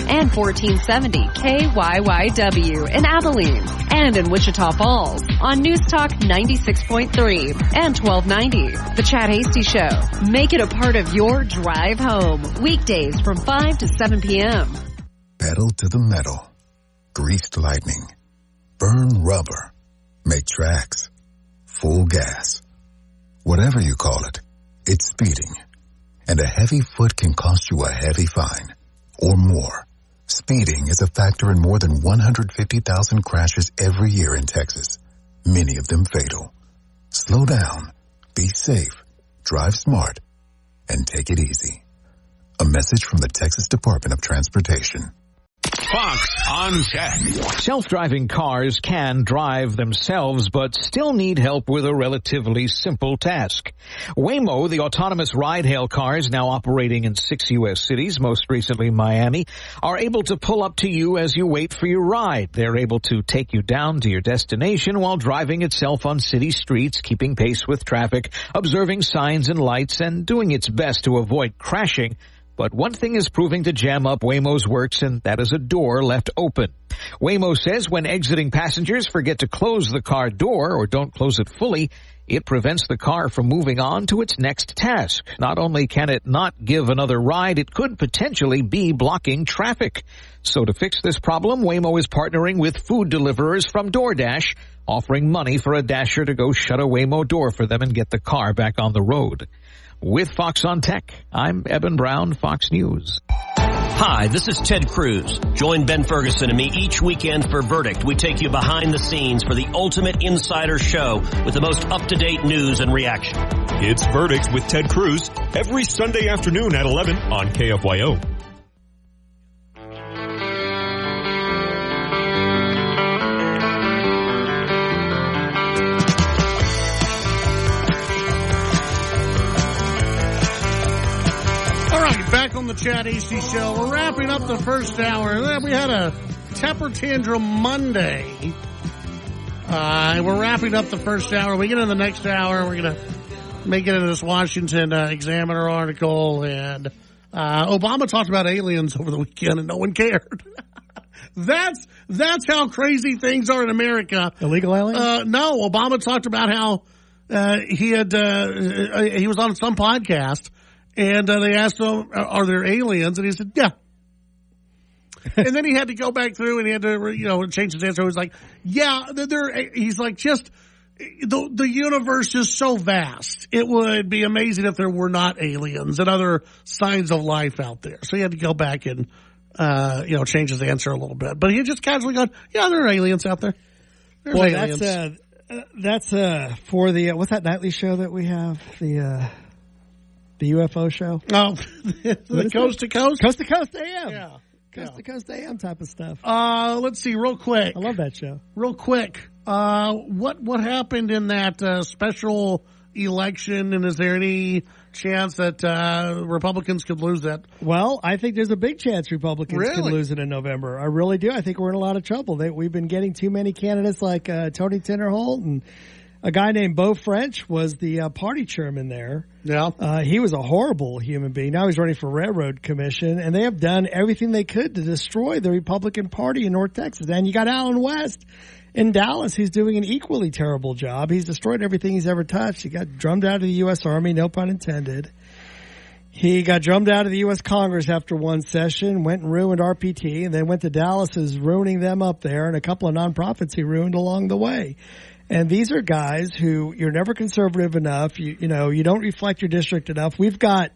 and 1470 KYYW in Abilene. And in Wichita Falls on News Talk 96.3 and 1290. The Chad Hasty Show. Make it a part of your drive home. Weekdays from 5 to 7 p.m. Pedal to the metal. Greased lightning. Burn rubber. Make tracks. Full gas. Whatever you call it, it's speeding. And a heavy foot can cost you a heavy fine. Or more. Speeding is a factor in more than 150,000 crashes every year in Texas. Many of them fatal. Slow down. Be safe. Drive smart. And take it easy. A message from the Texas Department of Transportation. Fox on Tech. Self-driving cars can drive themselves, but still need help with a relatively simple task. Waymo, the autonomous ride-hail cars now operating in 6 U.S. cities, most recently Miami, are able to pull up to you as you wait for your ride. They're able to take you down to your destination while driving itself on city streets, keeping pace with traffic, observing signs and lights, and doing its best to avoid crashing. But one thing is proving to jam up Waymo's works, and that is a door left open. Waymo says when exiting, passengers forget to close the car door or don't close it fully, it prevents the car from moving on to its next task. Not only can it not give another ride, it could potentially be blocking traffic. So to fix this problem, Waymo is partnering with food deliverers from DoorDash, offering money for a dasher to go shut a Waymo door for them and get the car back on the road. With Fox on Tech, I'm Eben Brown, Fox News. Hi, this is Ted Cruz. Join Ben Ferguson and me each weekend for Verdict. We take you behind the scenes for the ultimate insider show with the most up-to-date news and reaction. It's Verdict with Ted Cruz every Sunday afternoon at 11 on KFYO. Back on the Chad Hasty Show. We're wrapping up the first hour. We had a Tepper Tantrum Monday. We're wrapping up the first hour. We get into the next hour. We're going to make it into this Washington Examiner article. And Obama talked about aliens over the weekend and no one cared. That's how crazy things are in America. Illegal aliens? No, Obama talked about how he was on some podcast. And they asked him, are there aliens? And he said, yeah. And then he had to go back through and he had to, change his answer. He was like, yeah, he's like, just the universe is so vast. It would be amazing if there were not aliens and other signs of life out there. So he had to go back and, change his answer a little bit. But he had just casually gone, yeah, there are aliens out there. There's aliens. That's for the, what's that nightly show that we have? The UFO show? Oh, the Coast to Coast? Coast to Coast AM. Yeah. Coast to Coast AM type of stuff. Let's see, real quick. I love that show. Real quick. What happened in that special election, and is there any chance that Republicans could lose that? Well, I think there's a big chance Republicans can lose it in November. I really do. I think we're in a lot of trouble. We've been getting too many candidates like Tony Tinnerholt and A guy named Beau French was the party chairman there. Yeah. He was a horrible human being. Now he's running for Railroad Commission, and they have done everything they could to destroy the Republican Party in North Texas. And you got Alan West in Dallas. He's doing an equally terrible job. He's destroyed everything he's ever touched. He got drummed out of the U.S. Army, no pun intended. He got drummed out of the U.S. Congress after one session, went and ruined RPT, and then went to Dallas, is ruining them up there, and a couple of nonprofits he ruined along the way. And these are guys who you're never conservative enough. You don't reflect your district enough. We've got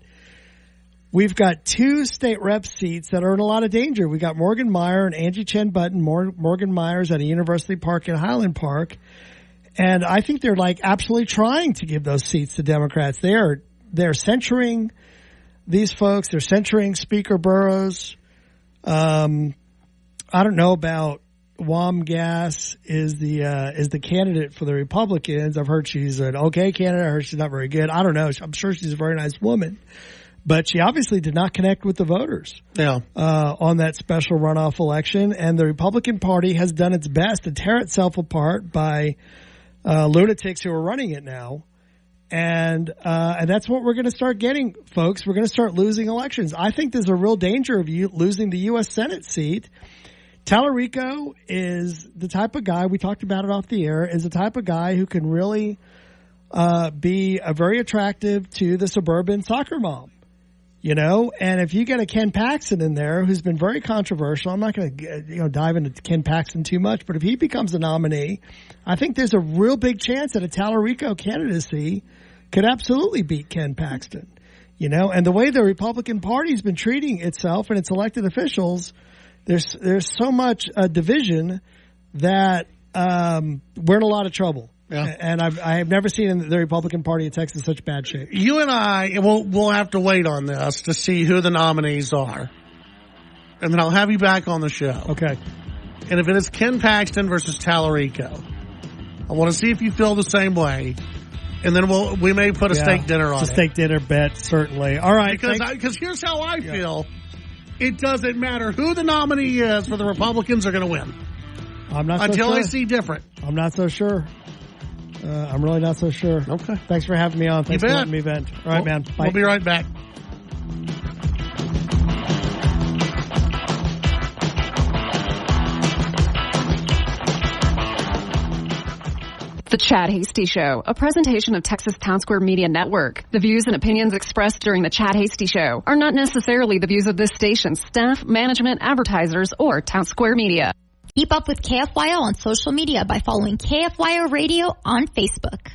2 state rep seats that are in a lot of danger. We got Morgan Meyer and Angie Chen Button. Morgan Meyer's at a University Park in Highland Park. And I think they're like absolutely trying to give those seats to Democrats. They're censuring these folks. They're censuring Speaker Burrows. I don't know about Wam Gass is the candidate for the Republicans. I've heard she's an okay candidate. I heard she's not very good. I don't know. I'm sure she's a very nice woman, but she obviously did not connect with the voters. Yeah. On that special runoff election, and the Republican Party has done its best to tear itself apart by lunatics who are running it now. And that's what we're going to start getting, folks. We're going to start losing elections. I think there's a real danger of you losing the U.S. Senate seat. Tallarico is the type of guy, we talked about it off the air, is the type of guy who can really be very attractive to the suburban soccer mom. And if you get a Ken Paxton in there who's been very controversial, I'm not going to dive into Ken Paxton too much, but if he becomes a nominee, I think there's a real big chance that a Tallarico candidacy could absolutely beat Ken Paxton. And the way the Republican Party's been treating itself and its elected officials, there's so much division that we're in a lot of trouble. Yeah. And I have never seen the Republican Party of Texas in such bad shape. You and I, we'll have to wait on this to see who the nominees are. And then I'll have you back on the show. Okay. And if it is Ken Paxton versus Tallarico, I want to see if you feel the same way. And then we may put a steak dinner on it. It's a steak dinner bet, certainly. All right. Because here's how I feel. It doesn't matter who the nominee is for the Republicans are going to win. I'm not so until sure. I see different. I'm not so sure. I'm really not so sure. Okay. Thanks for having me on. Thanks for letting me vent. All right, man. Bye. We'll be right back. The Chad Hasty Show, a presentation of Texas Town Square Media Network. The views and opinions expressed during the Chad Hasty Show are not necessarily the views of this station, staff, management, advertisers, or Town Square Media. Keep up with KFYO on social media by following KFYO Radio on Facebook.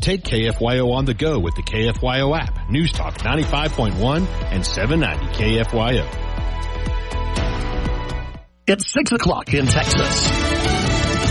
Take KFYO on the go with the KFYO app. News Talk 95.1 and 790 KFYO. It's 6 o'clock in Texas.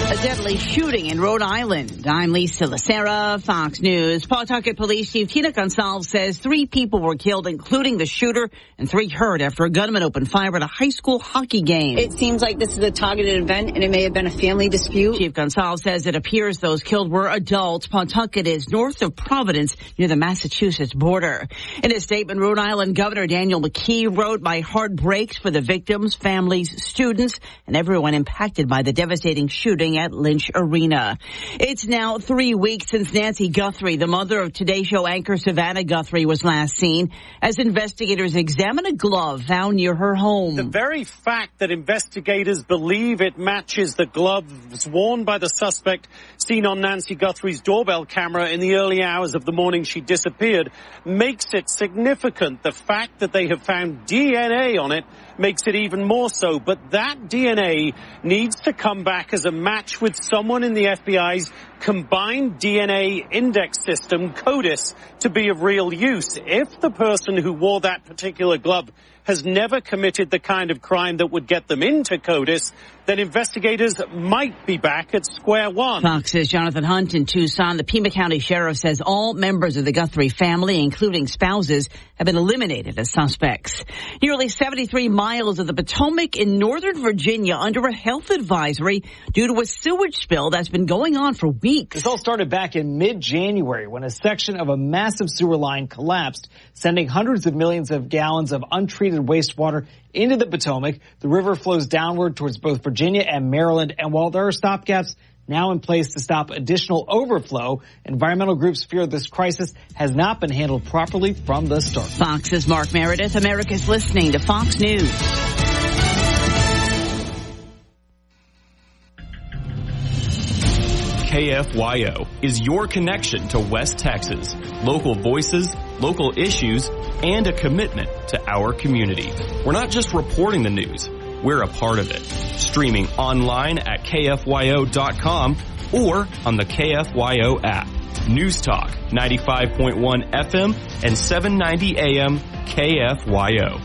A deadly shooting in Rhode Island. I'm Lisa Lacera, Fox News. Pawtucket Police Chief Tina Gonsalves says 3 people were killed, including the shooter, and 3 hurt after a gunman opened fire at a high school hockey game. It seems like this is a targeted event, and it may have been a family dispute. Chief Gonsalves says it appears those killed were adults. Pawtucket is north of Providence, near the Massachusetts border. In a statement, Rhode Island Governor Daniel McKee wrote, "My heart breaks for the victims, families, students, and everyone impacted by the devastating shooting at Lynch Arena." It's now 3 weeks since Nancy Guthrie, the mother of Today Show anchor Savannah Guthrie, was last seen as investigators examine a glove found near her home. The very fact that investigators believe it matches the gloves worn by the suspect seen on Nancy Guthrie's doorbell camera in the early hours of the morning she disappeared makes it significant. The fact that they have found DNA on it makes it even more so. But that DNA needs to come back as a match with someone in the FBI's combined DNA index system, CODIS, to be of real use. If the person who wore that particular glove has never committed the kind of crime that would get them into CODIS, then investigators might be back at square one. Fox's Jonathan Hunt in Tucson. The Pima County Sheriff says all members of the Guthrie family, including spouses, have been eliminated as suspects. Nearly 73 miles of the Potomac in Northern Virginia under a health advisory due to a sewage spill that's been going on for weeks. This all started back in mid-January when a section of a massive sewer line collapsed, sending hundreds of millions of gallons of untreated wastewater into the Potomac. The river flows downward towards both Virginia and Maryland, and while there are stopgaps, now in place to stop additional overflow. Environmental groups fear this crisis has not been handled properly from the start. Fox's Mark Meredith. America's listening to Fox News. KFYO is your connection to West Texas. Local voices, local issues, and a commitment to our community. We're not just reporting the news, we're a part of it. Streaming online at KFYO.com or on the KFYO app. News Talk 95.1 FM and 790 AM KFYO.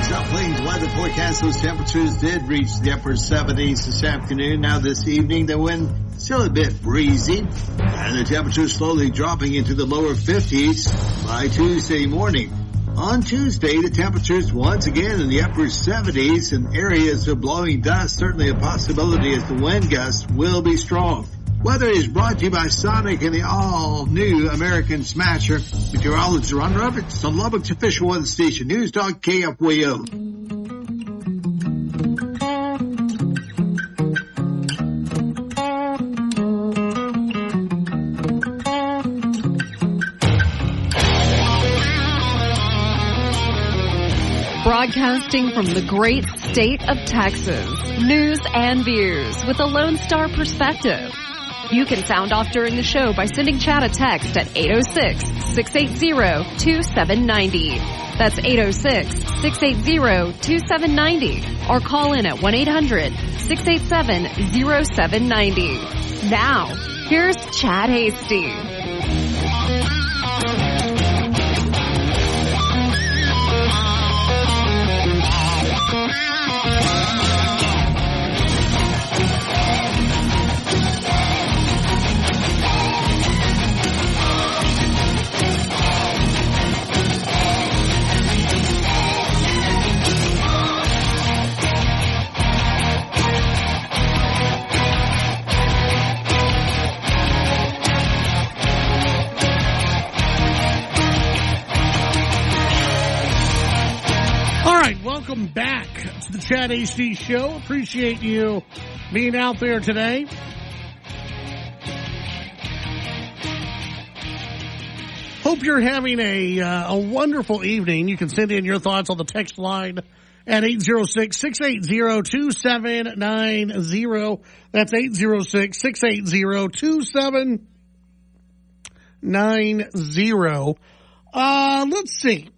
South Plains weather forecast, those temperatures did reach the upper 70s this afternoon. Now this evening, the wind still a bit breezy, and the temperature slowly dropping into the lower 50s by Tuesday morning. On Tuesday, the temperatures once again in the upper 70s, and areas of blowing dust certainly a possibility as the wind gusts will be strong. Weather is brought to you by Sonic and the all-new American Smasher. Meteorologist Ron Roberts on Lubbock's official weather station, News Talk KFYO. Broadcasting from the great state of Texas, news and views with a Lone Star perspective. You can sound off during the show by sending Chad a text at 806-680-2790. That's 806-680-2790. Or call in at 1-800-687-0790. Now, here's Chad Hasty. Welcome back to the Chad HD Show. Appreciate you being out there today. Hope you're having a wonderful evening. You can send in your thoughts on the text line at 806-680-2790. That's 806-680-2790. Let's see.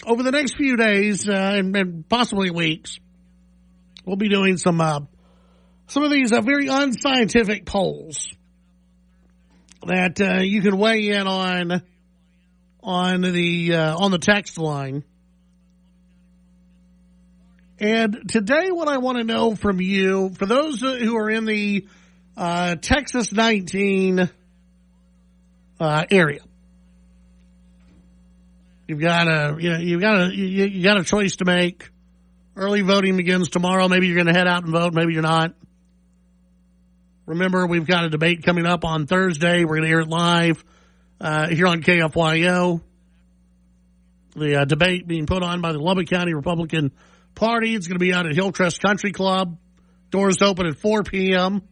Over the next few days and possibly weeks, we'll be doing some of these very unscientific polls that you can weigh in on the text line. And today, what I want to know from you, for those who are in the Texas 19 area. You got a choice to make. Early voting begins tomorrow. Maybe you're going to head out and vote. Maybe you're not. Remember, we've got a debate coming up on Thursday. We're going to air it live here on KFYO. The debate being put on by the Lubbock County Republican Party. It's going to be out at Hillcrest Country Club. Doors open at 4 p.m.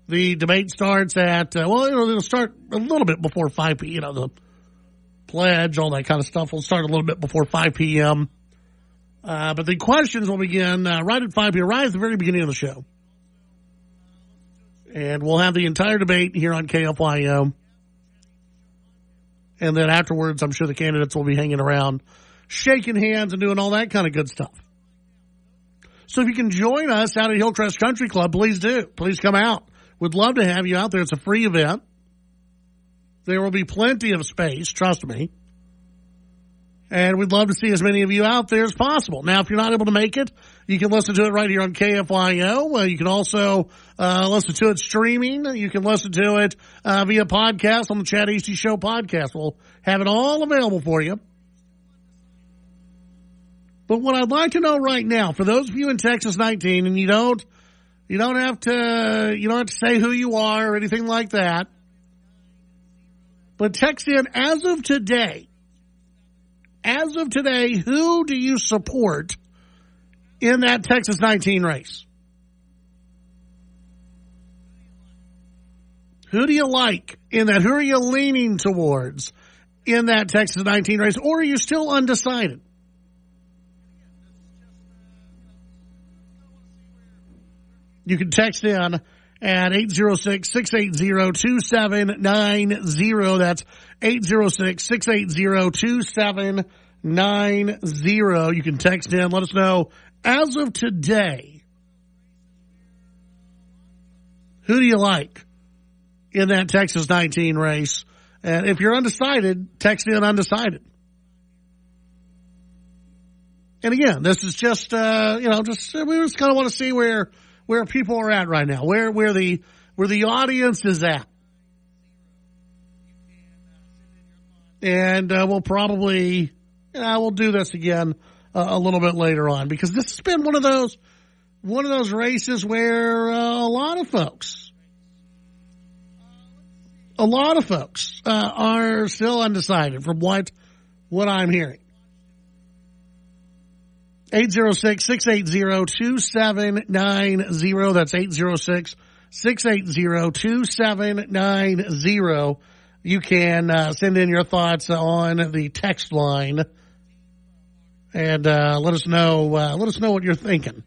The debate starts at, it'll start a little bit before 5 p.m. The pledge, all that kind of stuff will start a little bit before 5 p.m. But the questions will begin right at 5 p.m., right at the very beginning of the show. And we'll have the entire debate here on KFYO. And then afterwards, I'm sure the candidates will be hanging around, shaking hands and doing all that kind of good stuff. So if you can join us out at Hillcrest Country Club, please do. Please come out. We'd love to have you out there. It's a free event. There will be plenty of space, trust me. And we'd love to see as many of you out there as possible. Now, if you're not able to make it, you can listen to it right here on KFYO. You can also listen to it streaming. You can listen to it via podcast on the Chad AC Show podcast. We'll have it all available for you. But what I'd like to know right now, for those of you in Texas 19, and you don't have to say who you are or anything like that. But text in as of today, who do you support in that Texas 19 race? Who do you like in that? Who are you leaning towards in that Texas 19 race? Or are you still undecided? You can text in at 806-680-2790. That's 806-680-2790. You can text in. Let us know, as of today, who do you like in that Texas 19 race? And if you're undecided, text in undecided. And again, this is just, we just kind of want to see where people are at right now, where the audience is at. And we'll probably, we'll do this again a little bit later on, because this has been one of those races where a lot of folks are still undecided from what I'm hearing. 806-680-2790. That's 806-680-2790. You can send in your thoughts on the text line and let us know what you're thinking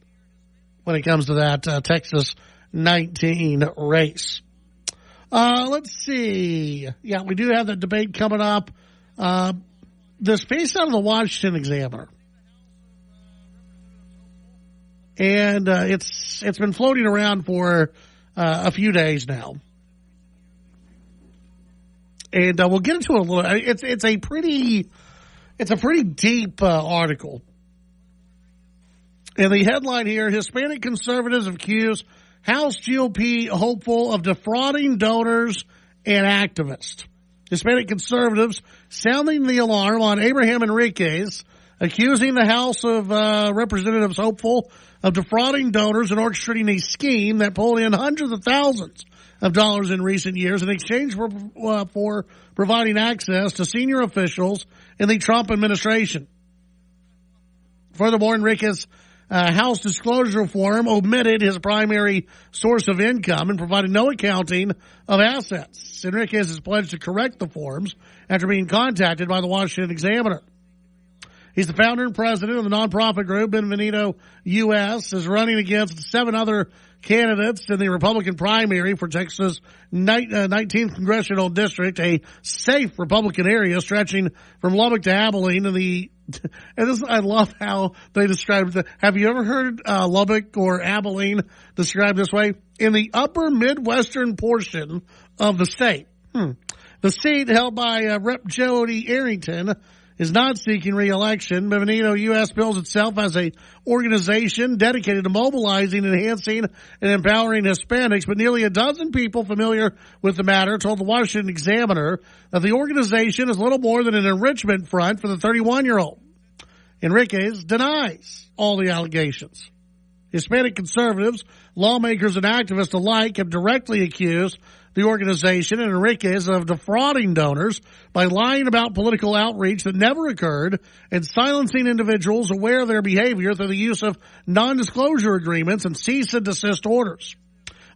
when it comes to that Texas 19 race. Let's see. Yeah, we do have the debate coming up. This piece out of the Washington Examiner. And it's been floating around for a few days now. And we'll get into it a little. It's a pretty deep article. And the headline here: Hispanic conservatives accuse House GOP hopeful of defrauding donors and activists. Hispanic conservatives sounding the alarm on Abraham Enriquez, accusing the House of Representatives hopeful of defrauding donors and orchestrating a scheme that pulled in hundreds of thousands of dollars in recent years in exchange for providing access to senior officials in the Trump administration. Furthermore, Enriquez's House disclosure form omitted his primary source of income and provided no accounting of assets. Enriquez has pledged to correct the forms after being contacted by the Washington Examiner. He's the founder and president of the nonprofit group Benvenido U.S., is running against 7 other candidates in the Republican primary for Texas' 19th congressional district, a safe Republican area stretching from Lubbock to Abilene. I love how they describe it. Have you ever heard Lubbock or Abilene described this way? In the upper Midwestern portion of the state. The seat held by Rep. Jody Arrington is not seeking re-election. Benvenido U.S. bills itself as an organization dedicated to mobilizing, enhancing, and empowering Hispanics, but nearly a dozen people familiar with the matter told the Washington Examiner that the organization is little more than an enrichment front for the 31-year-old. Enriquez denies all the allegations. Hispanic conservatives, lawmakers, and activists alike have directly accused the organization and Enriquez of defrauding donors by lying about political outreach that never occurred and silencing individuals aware of their behavior through the use of non-disclosure agreements and cease and desist orders.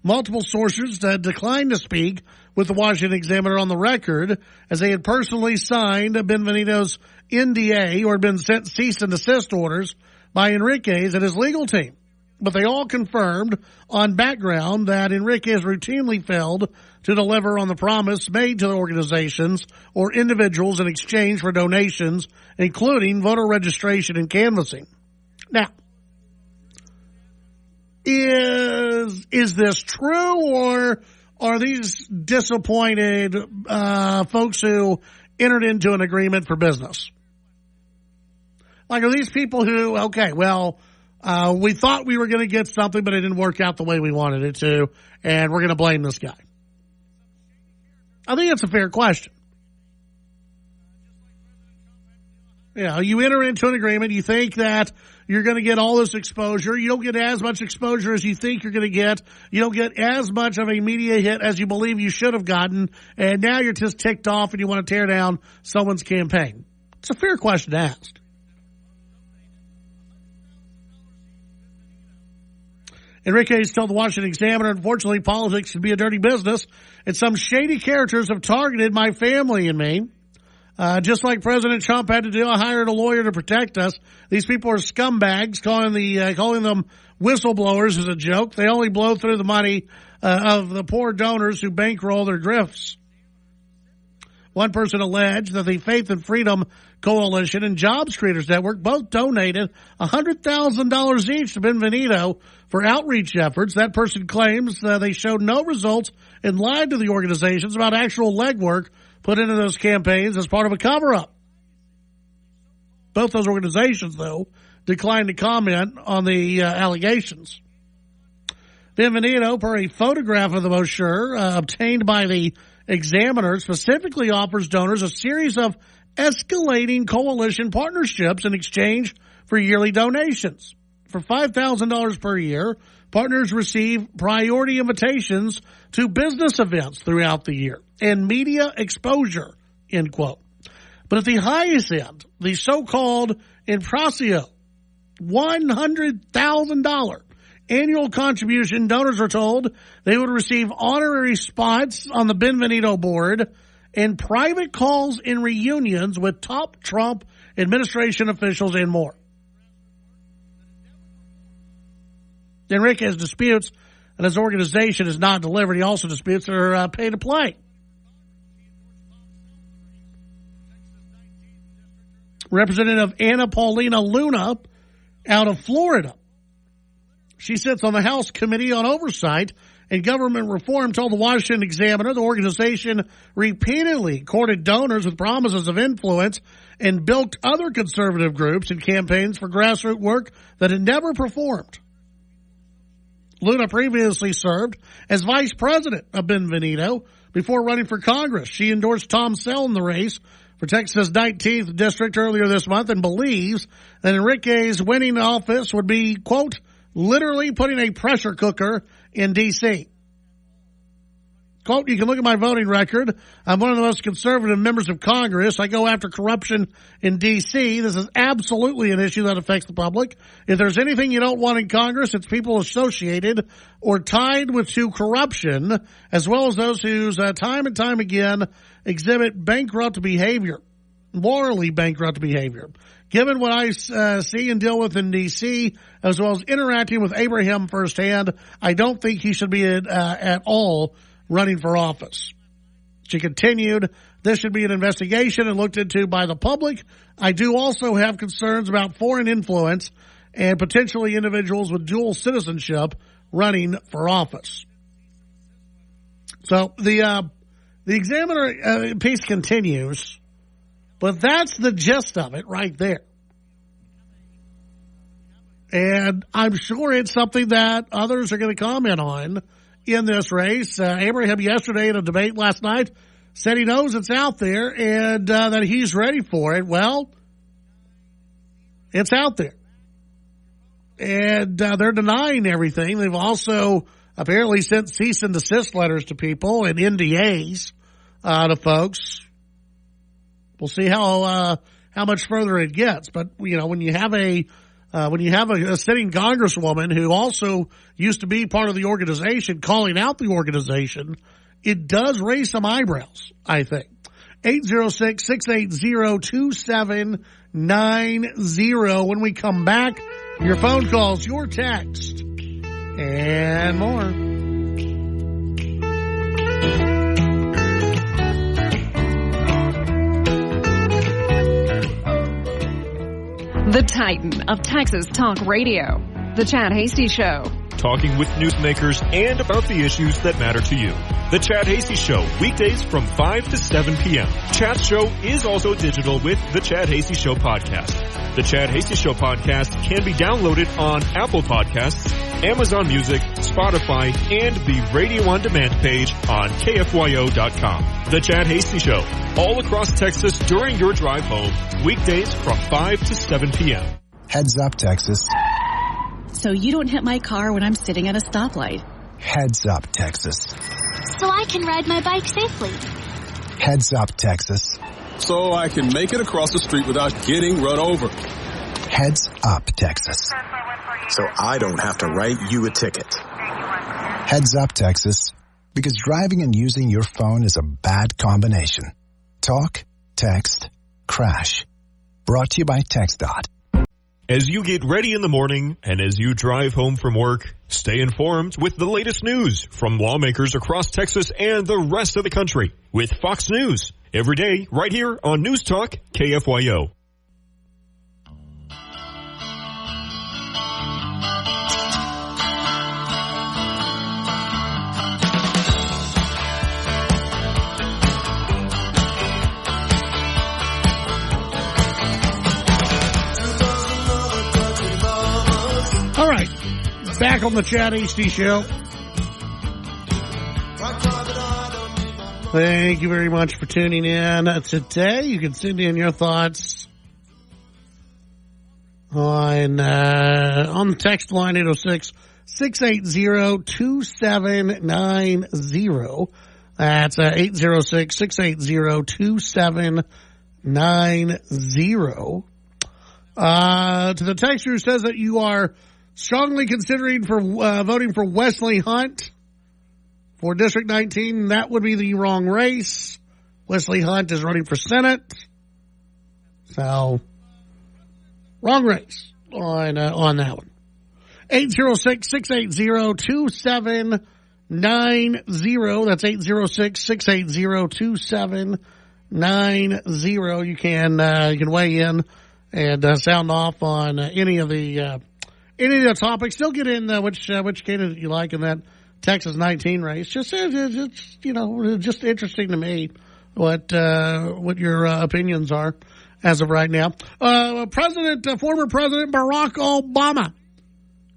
Multiple sources declined to speak with the Washington Examiner on the record, as they had personally signed Benvenido's NDA or had been sent cease and desist orders by Enriquez and his legal team. But they all confirmed on background that Enriquez routinely failed to deliver on the promise made to the organizations or individuals in exchange for donations, including voter registration and canvassing. Now, is this true, or are these disappointed folks who entered into an agreement for business? Like, are these people who, okay, well, we thought we were going to get something, but it didn't work out the way we wanted it to, and we're going to blame this guy? I think that's a fair question. You know, you enter into an agreement, you think that you're going to get all this exposure. You don't get as much exposure as you think you're going to get. You don't get as much of a media hit as you believe you should have gotten, and now you're just ticked off and you want to tear down someone's campaign. It's a fair question to ask. Enriquez told the Washington Examiner, unfortunately, politics can be a dirty business, and some shady characters have targeted my family and me. Just like President Trump had to do, I hired a lawyer to protect us. These people are scumbags. Calling them whistleblowers is a joke. They only blow through the money of the poor donors who bankroll their grifts. One person alleged that the Faith and Freedom Coalition and Jobs Creators Network both donated $100,000 each to Benvenuto for outreach efforts. That person claims they showed no results and lied to the organizations about actual legwork put into those campaigns as part of a cover-up. Both those organizations, though, declined to comment on the allegations. Benvenuto, per a photograph of the brochure obtained by the Examiner, specifically offers donors a series of escalating coalition partnerships in exchange for yearly donations. For $5,000 per year, partners receive priority invitations to business events throughout the year and media exposure, end quote. But at the highest end, the so-called Imprasio, $100,000 annual contribution, donors are told they would receive honorary spots on the Benvenuto board and private calls and reunions with top Trump administration officials and more. Enriquez disputes that his organization is not delivered. He also disputes their pay to play. Representative Anna Paulina Luna out of Florida. She sits on the House Committee on Oversight and Government Reform, told the Washington Examiner the organization repeatedly courted donors with promises of influence and bilked other conservative groups in campaigns for grassroots work that it never performed. Luna previously served as vice president of Benvenuto before running for Congress. She endorsed Tom Selleck in the race for Texas' 19th district earlier this month and believes that Enriquez winning office would be, quote, literally putting a pressure cooker in D.C. Quote, you can look at my voting record. I'm one of the most conservative members of Congress. I go after corruption in D.C. This is absolutely an issue that affects the public. If there's anything you don't want in Congress, it's people associated or tied to corruption, as well as those whose time and time again exhibit bankrupt behavior, morally bankrupt behavior. Given what I see and deal with in D.C., as well as interacting with Abraham firsthand, I don't think he should be at all running for office. She continued, this should be an investigation and looked into by the public. I do also have concerns about foreign influence and potentially individuals with dual citizenship running for office. So the Examiner piece continues, but that's the gist of it right there. And I'm sure it's something that others are going to comment on in this race. Abraham yesterday in a debate last night said he knows it's out there and that he's ready for it. Well, it's out there. And they're denying everything. They've also apparently sent cease and desist letters to people and NDAs to folks. We'll see how much further it gets. But, you know, when you have a sitting congresswoman who also used to be part of the organization calling out the organization, it does raise some eyebrows, I think. 806-680-2790. When we come back, your phone calls, your text, and more. The Titan of Texas Talk Radio, The Chad Hasty Show. Talking with newsmakers and about the issues that matter to you. The Chad Hasty Show, weekdays from 5 to 7 p.m. Chad's show is also digital with the Chad Hasty Show podcast. The Chad Hasty Show podcast can be downloaded on Apple Podcasts, Amazon Music, Spotify, and the Radio On Demand page on KFYO.com. The Chad Hasty Show, all across Texas during your drive home, weekdays from 5 to 7 p.m. Heads up, Texas. So you don't hit my car when I'm sitting at a stoplight. Heads up, Texas. So I can ride my bike safely. Heads up, Texas. So I can make it across the street without getting run over. Heads up, Texas. so I don't have to write you a ticket. Heads up, Texas, because driving and using your phone is a bad combination. Talk, text, crash. Brought to you by TxDOT. As you get ready in the morning and as you drive home from work, stay informed with the latest news from lawmakers across Texas and the rest of the country with Fox News. Every day, right here on News Talk KFYO. All right, back on the Chad Hasty Show. Thank you very much for tuning in today. You can send in your thoughts on the text line 806-680-2790. That's 806-680-2790. To the texter who says that you are strongly considering for voting for Wesley Hunt for District 19, that would be the wrong race. Wesley Hunt is running for Senate. So, wrong race on that one. 806-680-2790. That's 806-680-2790. You can weigh in and sound off on any of the topics. Still get in which candidate you like in that Texas 19 race. Just interesting to me what your opinions are as of right now. Former President Barrack Obama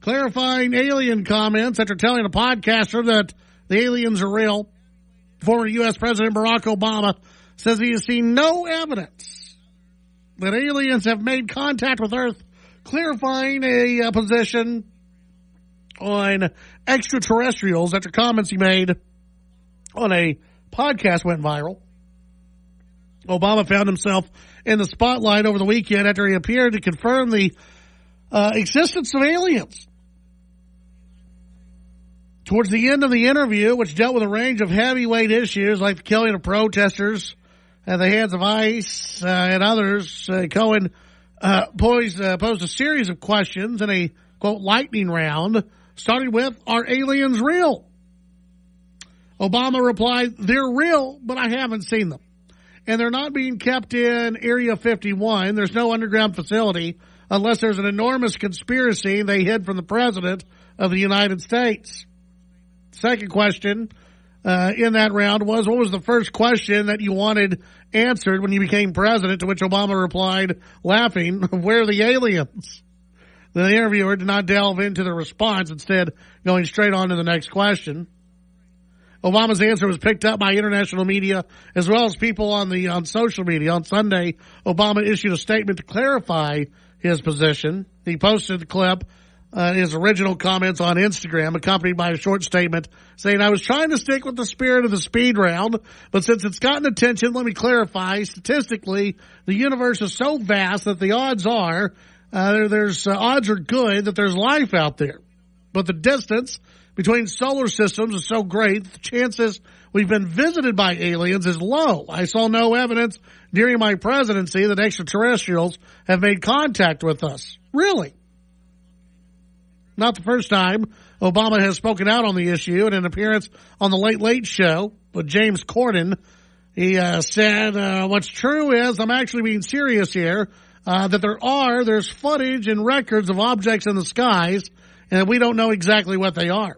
clarifying alien comments after telling a podcaster that the aliens are real. Former U.S. President Barrack Obama says he has seen no evidence that aliens have made contact with Earth, clarifying a position on extraterrestrials after comments he made on a podcast went viral. Obama found himself in the spotlight over the weekend after he appeared to confirm the existence of aliens. Towards the end of the interview, which dealt with a range of heavyweight issues like the killing of protesters at the hands of ICE and others, Cohen posed a series of questions in a, quote, lightning round, starting with, are aliens real? Obama replied, they're real, but I haven't seen them. And they're not being kept in Area 51. There's no underground facility unless there's an enormous conspiracy they hid from the President of the United States. Second question in that round was, what was the first question that you wanted answered when you became president? To which Obama replied, laughing, where are the aliens? The interviewer did not delve into the response, instead going straight on to the next question. Obama's answer was picked up by international media as well as people on social media. On Sunday, Obama issued a statement to clarify his position. He posted the clip, his original comments on Instagram, accompanied by a short statement saying, I was trying to stick with the spirit of the speed round, but since it's gotten attention, let me clarify. Statistically, the universe is so vast that the odds are, odds are good that there's life out there. But the distance between solar systems is so great that the chances we've been visited by aliens is low. I saw no evidence during my presidency that extraterrestrials have made contact with us. Really? Not the first time Obama has spoken out on the issue. In an appearance on the Late Late Show with James Corden, he said, what's true is, I'm actually being serious here, that there's footage and records of objects in the skies, and we don't know exactly what they are.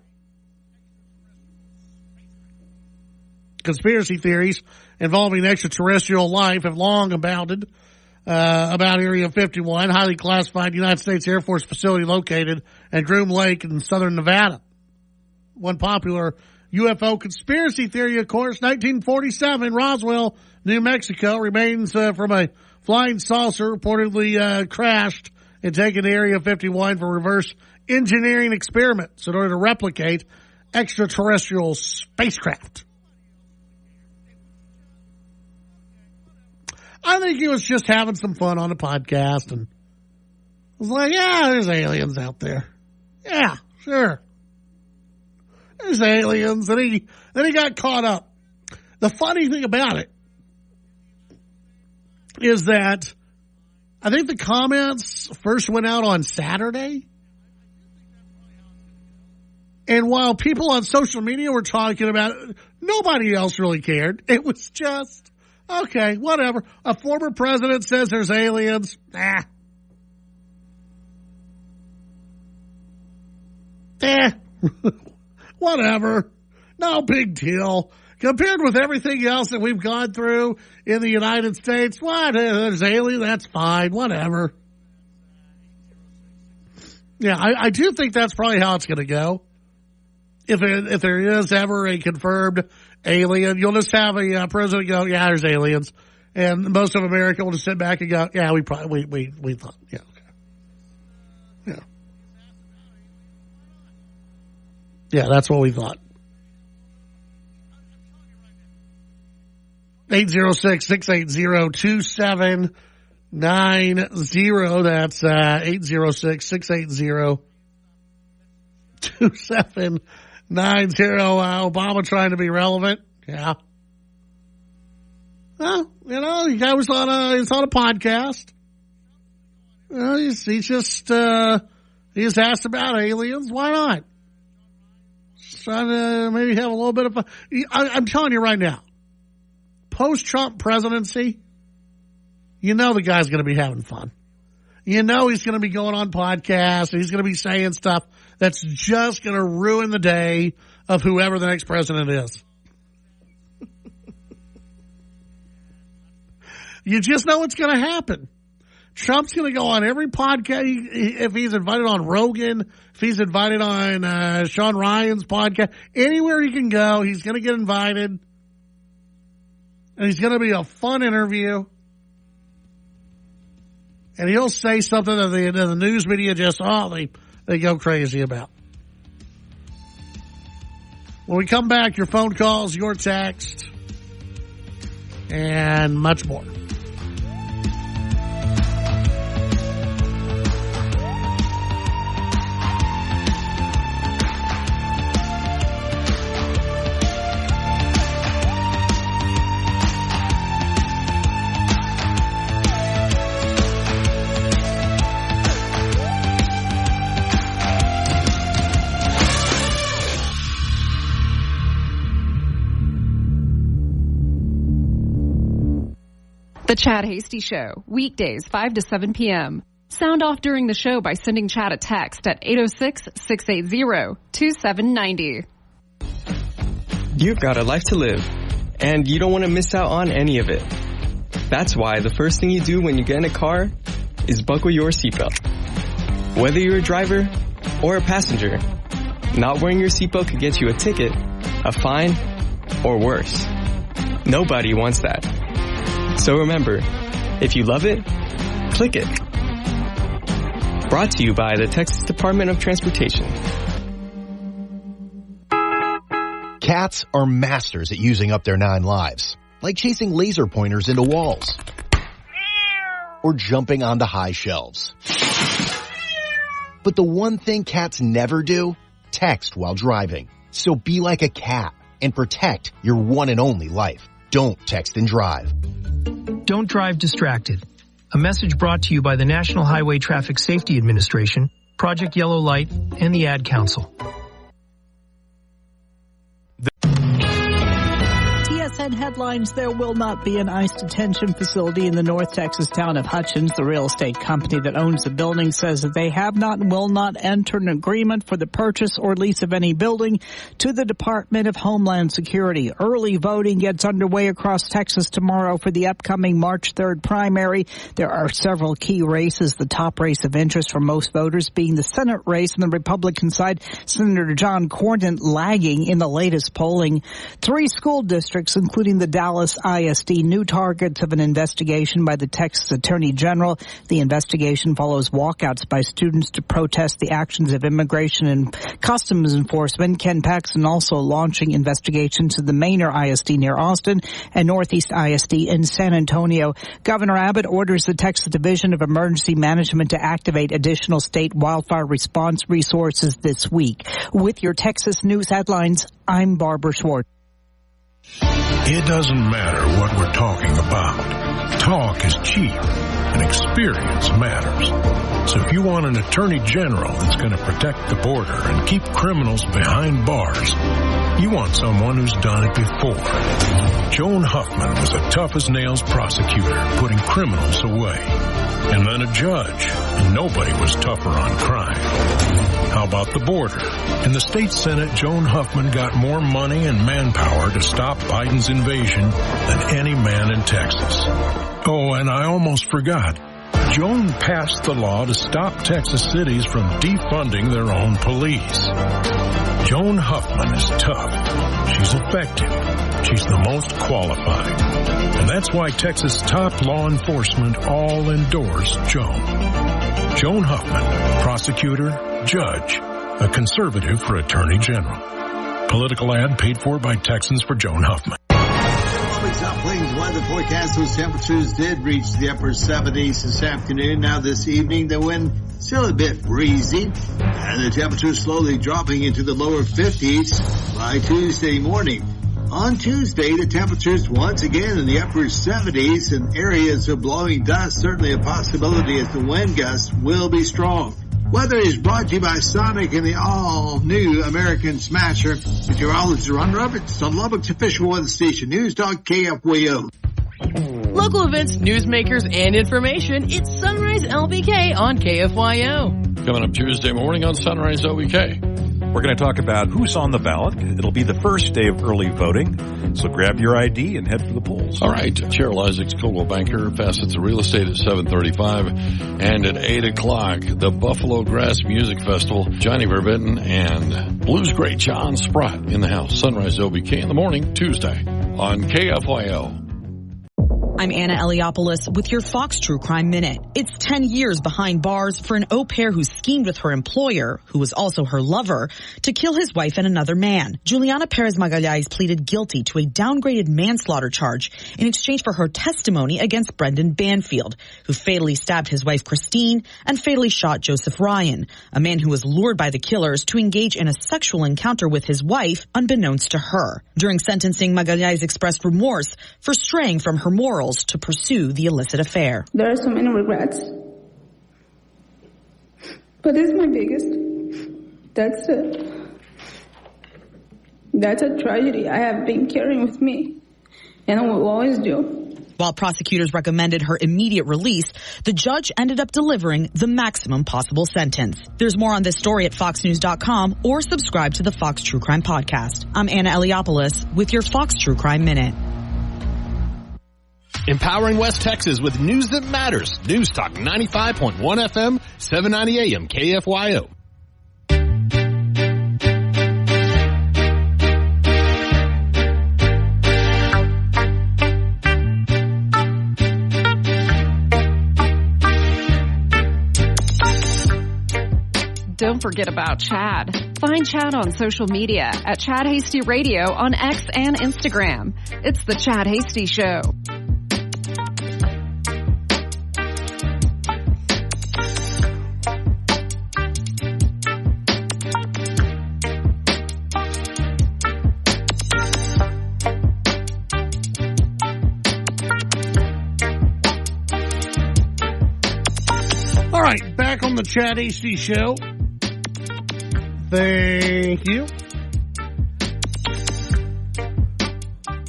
Conspiracy theories involving extraterrestrial life have long abounded about Area 51, highly classified United States Air Force facility located at Groom Lake in southern Nevada. One popular UFO conspiracy theory, of course, 1947, Roswell, New Mexico, remains from a flying saucer reportedly crashed and taken to Area 51 for reverse engineering experiments in order to replicate extraterrestrial spacecraft. I think he was just having some fun on the podcast, and was like, yeah, there's aliens out there. Yeah, sure. There's aliens. And then he got caught up. The funny thing about it is that I think the comments first went out on Saturday. And while people on social media were talking about it, nobody else really cared. It was just, okay, whatever. A former president says there's aliens. Whatever. No big deal. Compared with everything else that we've gone through in the United States, what? There's aliens, that's fine, whatever. Yeah, I do think that's probably how it's going to go. If there is ever a confirmed alien, you'll just have a president go, yeah, there's aliens. And most of America will just sit back and go, yeah, we thought, yeah, okay. Yeah. Yeah, that's what we thought. 806-680-2790. That's 806-680-2790. Obama trying to be relevant. Yeah. Well, you know, the guy was on a podcast. You know, he's just asked about aliens. Why not? Just trying to maybe have a little bit of fun. I'm telling you right now, post-Trump presidency, you know the guy's going to be having fun. You know he's going to be going on podcasts. And he's going to be saying stuff that's just going to ruin the day of whoever the next president is. You just know what's going to happen. Trump's going to go on every podcast. If he's invited on Rogan, if he's invited on Sean Ryan's podcast, anywhere he can go, he's going to get invited. And he's going to be a fun interview. And he'll say something that the news media just, they go crazy about. When we come back, your phone calls, your text, and much more. The Chad Hasty Show, weekdays 5 to 7 p.m. Sound off during the show by sending Chad a text at 806-680-2790. You've got a life to live, and you don't want to miss out on any of it. That's why the first thing you do when you get in a car is buckle your seatbelt. Whether you're a driver or a passenger, not wearing your seatbelt could get you a ticket, a fine, or worse. Nobody wants that. So remember, if you love it, click it. Brought to you by the Texas Department of Transportation. Cats are masters at using up their 9 lives, like chasing laser pointers into walls or jumping onto high shelves. But the one thing cats never do, text while driving. So be like a cat and protect your one and only life. Don't text and drive. Don't drive distracted. A message brought to you by the National Highway Traffic Safety Administration, Project Yellow Light, and the Ad Council. TSN headlines, there will not be an ICE detention facility in the North Texas town of Hutchins. The real estate company that owns the building says that they have not and will not enter an agreement for the purchase or lease of any building to the Department of Homeland Security. Early voting gets underway across Texas tomorrow for the upcoming March 3rd primary. There are several key races, the top race of interest for most voters being the Senate race on the Republican side. Senator John Cornyn lagging in the latest polling. 3 school districts, including including the Dallas ISD, new targets of an investigation by the Texas Attorney General. The investigation follows walkouts by students to protest the actions of Immigration and Customs Enforcement. Ken Paxton also launching investigations to the Manor ISD near Austin and Northeast ISD in San Antonio. Governor Abbott orders the Texas Division of Emergency Management to activate additional state wildfire response resources this week. With your Texas news headlines, I'm Barbara Schwartz. It doesn't matter what we're talking about. Talk is cheap and experience matters. So if you want an attorney general that's going to protect the border and keep criminals behind bars, you want someone who's done it before. Joan Huffman was a tough-as-nails prosecutor, putting criminals away. And then a judge, and nobody was tougher on crime. How about the border? In the state Senate, Joan Huffman got more money and manpower to stop Biden's invasion than any man in Texas. Oh, and I almost forgot. Joan passed the law to stop Texas cities from defunding their own police. Joan Huffman is tough. She's effective. She's the most qualified. And that's why Texas top law enforcement all endorse Joan. Joan Huffman, prosecutor, judge, a conservative for Attorney General. Political ad paid for by Texans for Joan Huffman. South Plains weather forecast, those temperatures did reach the upper 70s this afternoon. Now this evening, the wind still a bit breezy, and the temperature slowly dropping into the lower 50s by Tuesday morning. On Tuesday, the temperatures once again in the upper 70s, and areas of blowing dust certainly a possibility as the wind gusts will be strong. Weather is brought to you by Sonic and the all-new American Smasher. Meteorologist Ron Roberts on Lubbock's official weather station, News Talk KFYO. Local events, newsmakers, and information. It's Sunrise LBK on KFYO. Coming up Tuesday morning on Sunrise LBK. We're going to talk about who's on the ballot. It'll be the first day of early voting, so grab your ID and head for the polls. All right, Cheryl Isaacs, Coldwell Banker, Facets of Real Estate at 7:35, and at 8 o'clock, the Buffalo Grass Music Festival. Johnny Verbetten and blues great John Sprott in the house. Sunrise LBK in the morning, Tuesday on KFYO. I'm Anna Eliopoulos with your Fox True Crime Minute. It's 10 years behind bars for an au pair who schemed with her employer, who was also her lover, to kill his wife and another man. Juliana Perez Magalhães pleaded guilty to a downgraded manslaughter charge in exchange for her testimony against Brendan Banfield, who fatally stabbed his wife Christine and fatally shot Joseph Ryan, a man who was lured by the killers to engage in a sexual encounter with his wife unbeknownst to her. During sentencing, Magalhães expressed remorse for straying from her morals to pursue the illicit affair. There are so many regrets, but it's my biggest. That's a tragedy I have been carrying with me, and I will always do. While prosecutors recommended her immediate release, the judge ended up delivering the maximum possible sentence. There's more on this story at foxnews.com or subscribe to the Fox True Crime Podcast. I'm Anna Eliopoulos with your Fox True Crime Minute. Empowering West Texas with news that matters. News Talk 95.1 FM, 790 AM KFYO. Don't forget about Chad. Find Chad on social media at Chad Hasty Radio on X and Instagram. It's the Chad Hasty Show. All right, back on the Chad Hasty Show. Thank you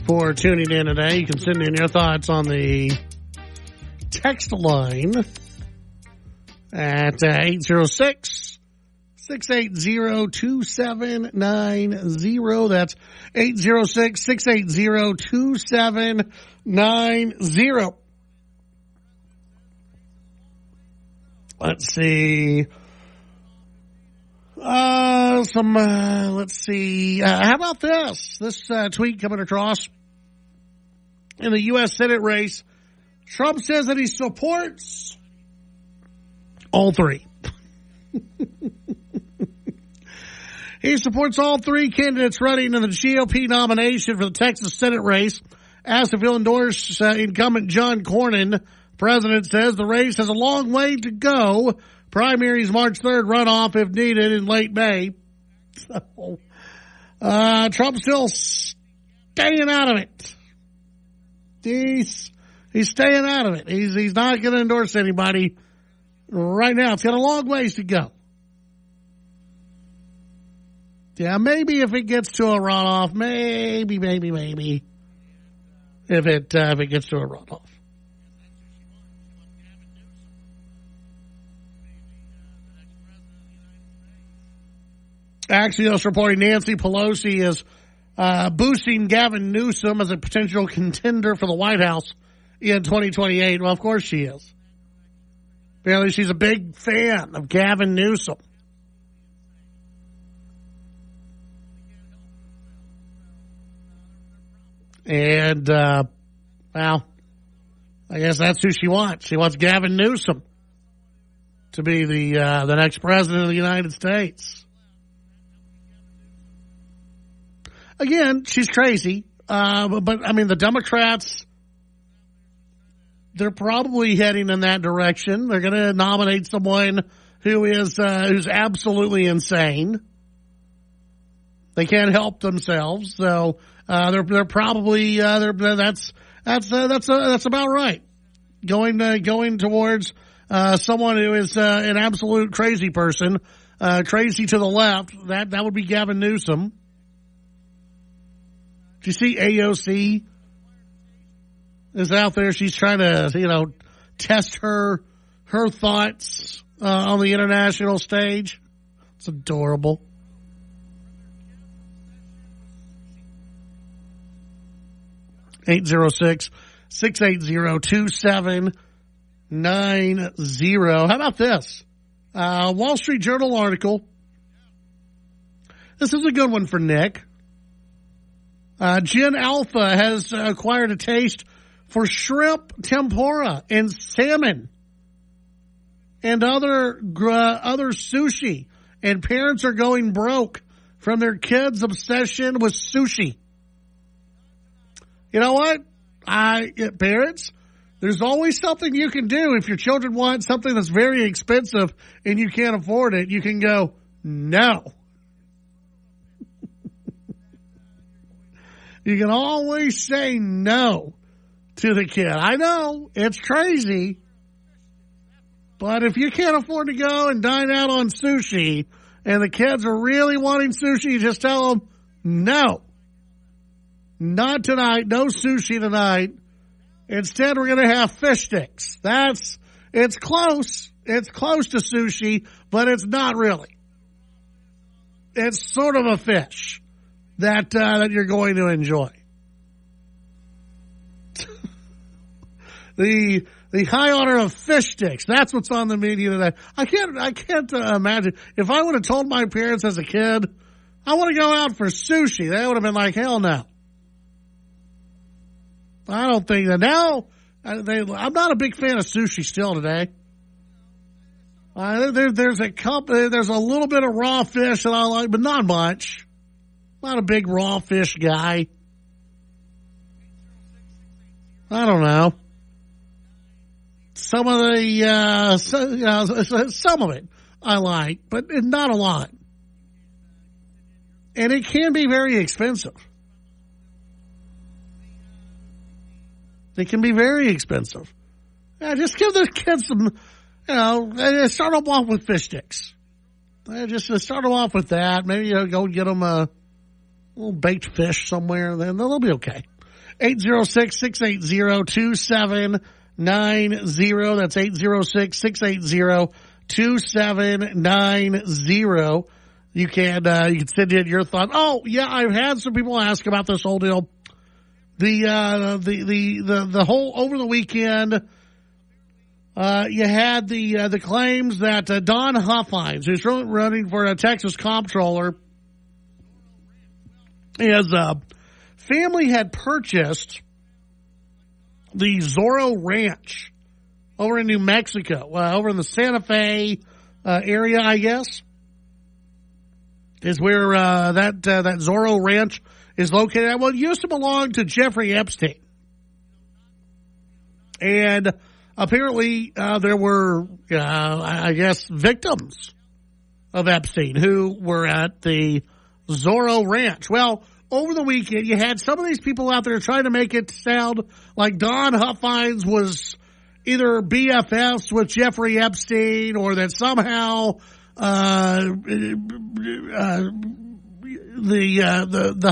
for tuning in today. You can send in your thoughts on the text line at 806-680-2790. That's 806-680-2790. Let's see. Let's see. How about this? This tweet coming across in the U.S. Senate race. Trump says that he supports all three. He supports all three candidates running in the GOP nomination for the Texas Senate race. Asked if he'll endorse incumbent John Cornyn, the president says the race has a long way to go. Primaries March 3rd, runoff if needed in late May. So, Trump's still staying out of it. He's staying out of it. He's not going to endorse anybody right now. It's got a long ways to go. Yeah, maybe if it gets to a runoff, maybe. If it gets to a runoff. Axios reporting Nancy Pelosi is boosting Gavin Newsom as a potential contender for the White House in 2028. Well, of course she is. Apparently she's a big fan of Gavin Newsom. And, well, I guess that's who she wants. She wants Gavin Newsom to be the next president of the United States. Again, she's crazy. But I mean, the Democrats, they're probably heading in that direction. They're going to nominate someone who is, who's absolutely insane. They can't help themselves. So, they're probably, that's about right. Going towards, someone who is, an absolute crazy person, crazy to the left. That would be Gavin Newsom. Do you see AOC is out there? She's trying to, test her thoughts, on the international stage. It's adorable. (806-680-2790). How about this? Wall Street Journal article. This is a good one for Nick. Gen Alpha has acquired a taste for shrimp tempura and salmon and other sushi, and parents are going broke from their kids' obsession with sushi. You know what? Parents, there's always something you can do. If your children want something that's very expensive and you can't afford it, you can go, no. You can always say no to the kid. I know, it's crazy. But if you can't afford to go and dine out on sushi and the kids are really wanting sushi, you just tell them, no. Not tonight. No sushi tonight. Instead, we're going to have fish sticks. It's close. It's close to sushi, but it's not really. It's sort of a fish that you're going to enjoy. The high honor of fish sticks. That's what's on the menu today. I can't imagine. If I would have told my parents as a kid, I want to go out for sushi, they would have been like, hell no. I don't think that now. I'm not a big fan of sushi still today. There's a little bit of raw fish that I like, but not much. Not a big raw fish guy. I don't know. Some of it I like, but not a lot. And it can be very expensive. It can be very expensive. Yeah, just give the kids some, start them off with fish sticks. Just start them off with that. Maybe go get them a little baked fish somewhere, then they'll be okay. 806-680-2790. That's 806-680-2790. You can send in your thoughts. Oh, yeah, I've had some people ask about this whole deal. The whole over the weekend, you had the claims that Don Huffines, who's running for a Texas comptroller, his family had purchased the Zorro Ranch over in New Mexico, over in the Santa Fe area, I guess, is where that Zorro Ranch is located. Well, it used to belong to Jeffrey Epstein. And apparently there were, I guess, victims of Epstein who were at the Zorro Ranch. Well, over the weekend, you had some of these people out there trying to make it sound like Don Huffines was either BFFs with Jeffrey Epstein, or that somehow the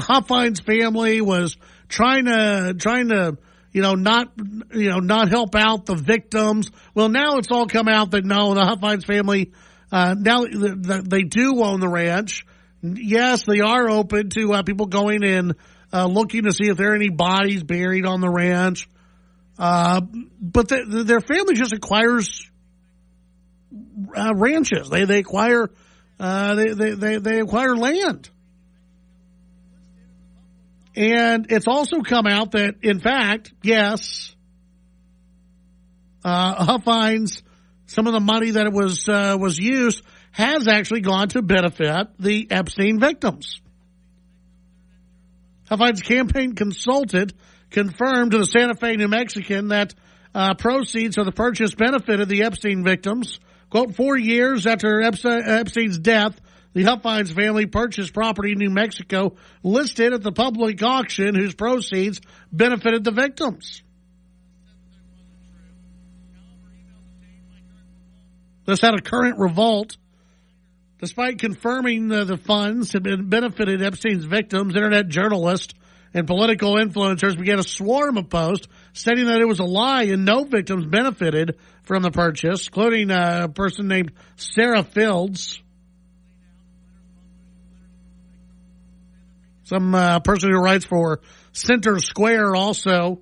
Huffines family was trying to not help out the victims. Well, now it's all come out that no, the Huffines family now they do own the ranch. Yes, they are open to people going in looking to see if there are any bodies buried on the ranch. But their family just acquires ranches. They acquire they acquire land. And it's also come out that, in fact, yes, Huffines, some of the money that it was used has actually gone to benefit the Epstein victims. Huffines' campaign consultant confirmed to the Santa Fe New Mexican that proceeds of the purchase benefited the Epstein victims. Quote, 4 years after Epstein's death, the Huffines family purchased property in New Mexico listed at the public auction whose proceeds benefited the victims. This had a current revolt. Despite confirming the funds had benefited Epstein's victims, internet journalists and political influencers began a swarm of posts stating that it was a lie and no victims benefited from the purchase, including a person named Sarah Fields. Some person who writes for Center Square also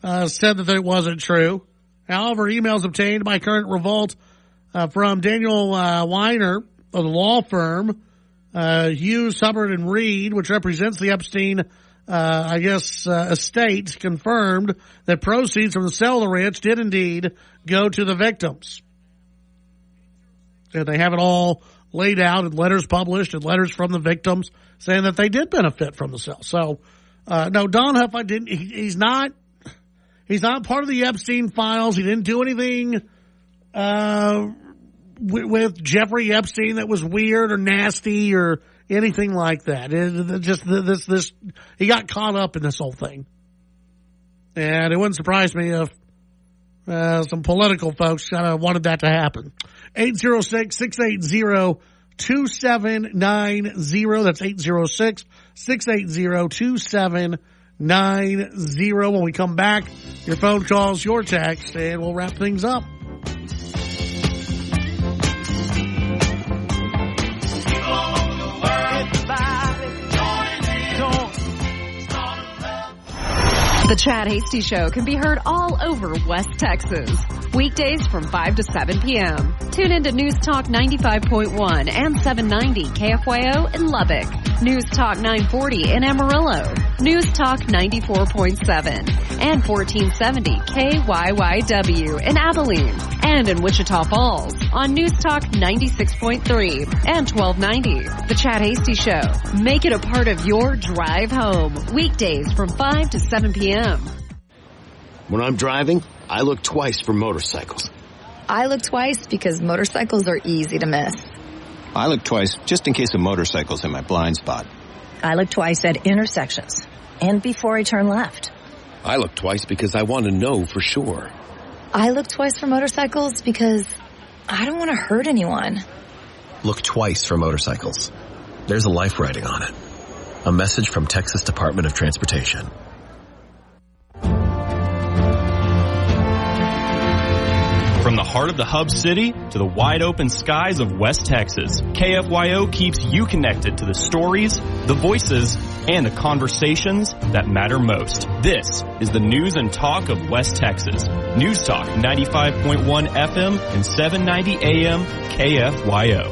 said that it wasn't true. However, emails obtained by Current Revolt from Daniel Weiner of the law firm Hughes, Hubbard, and Reed, which represents the Epstein, estate, confirmed that proceeds from the sale of the ranch did indeed go to the victims. And they have it all laid out in letters published and letters from the victims saying that they did benefit from the sale. So, no, Don Huffine didn't. He's not part of the Epstein files. He didn't do anything with Jeffrey Epstein that was weird or nasty or anything like that. He got caught up in this whole thing, and it wouldn't surprise me if some political folks kind of wanted that to happen. 806-680-2790. That's 806-680-2790. When we come back, your phone calls, your text, and we'll wrap things up. The Chad Hasty Show can be heard all over West Texas. Weekdays from 5 to 7 p.m. Tune into News Talk 95.1 and 790 KFYO in Lubbock. News Talk 940 in Amarillo. News Talk 94.7 and 1470 KYYW in Abilene. And in Wichita Falls on News Talk 96.3 and 1290. The Chad Hasty Show. Make it a part of your drive home. Weekdays from 5 to 7 p.m. When I'm driving, I look twice for motorcycles. I look twice because motorcycles are easy to miss. I look twice just in case a motorcycle's in my blind spot. I look twice at intersections and before I turn left. I look twice because I want to know for sure. I look twice for motorcycles because I don't want to hurt anyone. Look twice for motorcycles. There's a life riding on it. A message from Texas Department of Transportation. From the heart of the hub city to the wide open skies of West Texas, KFYO keeps you connected to the stories, the voices, and the conversations that matter most. This is the news and talk of West Texas. News Talk 95.1 FM and 790 AM KFYO.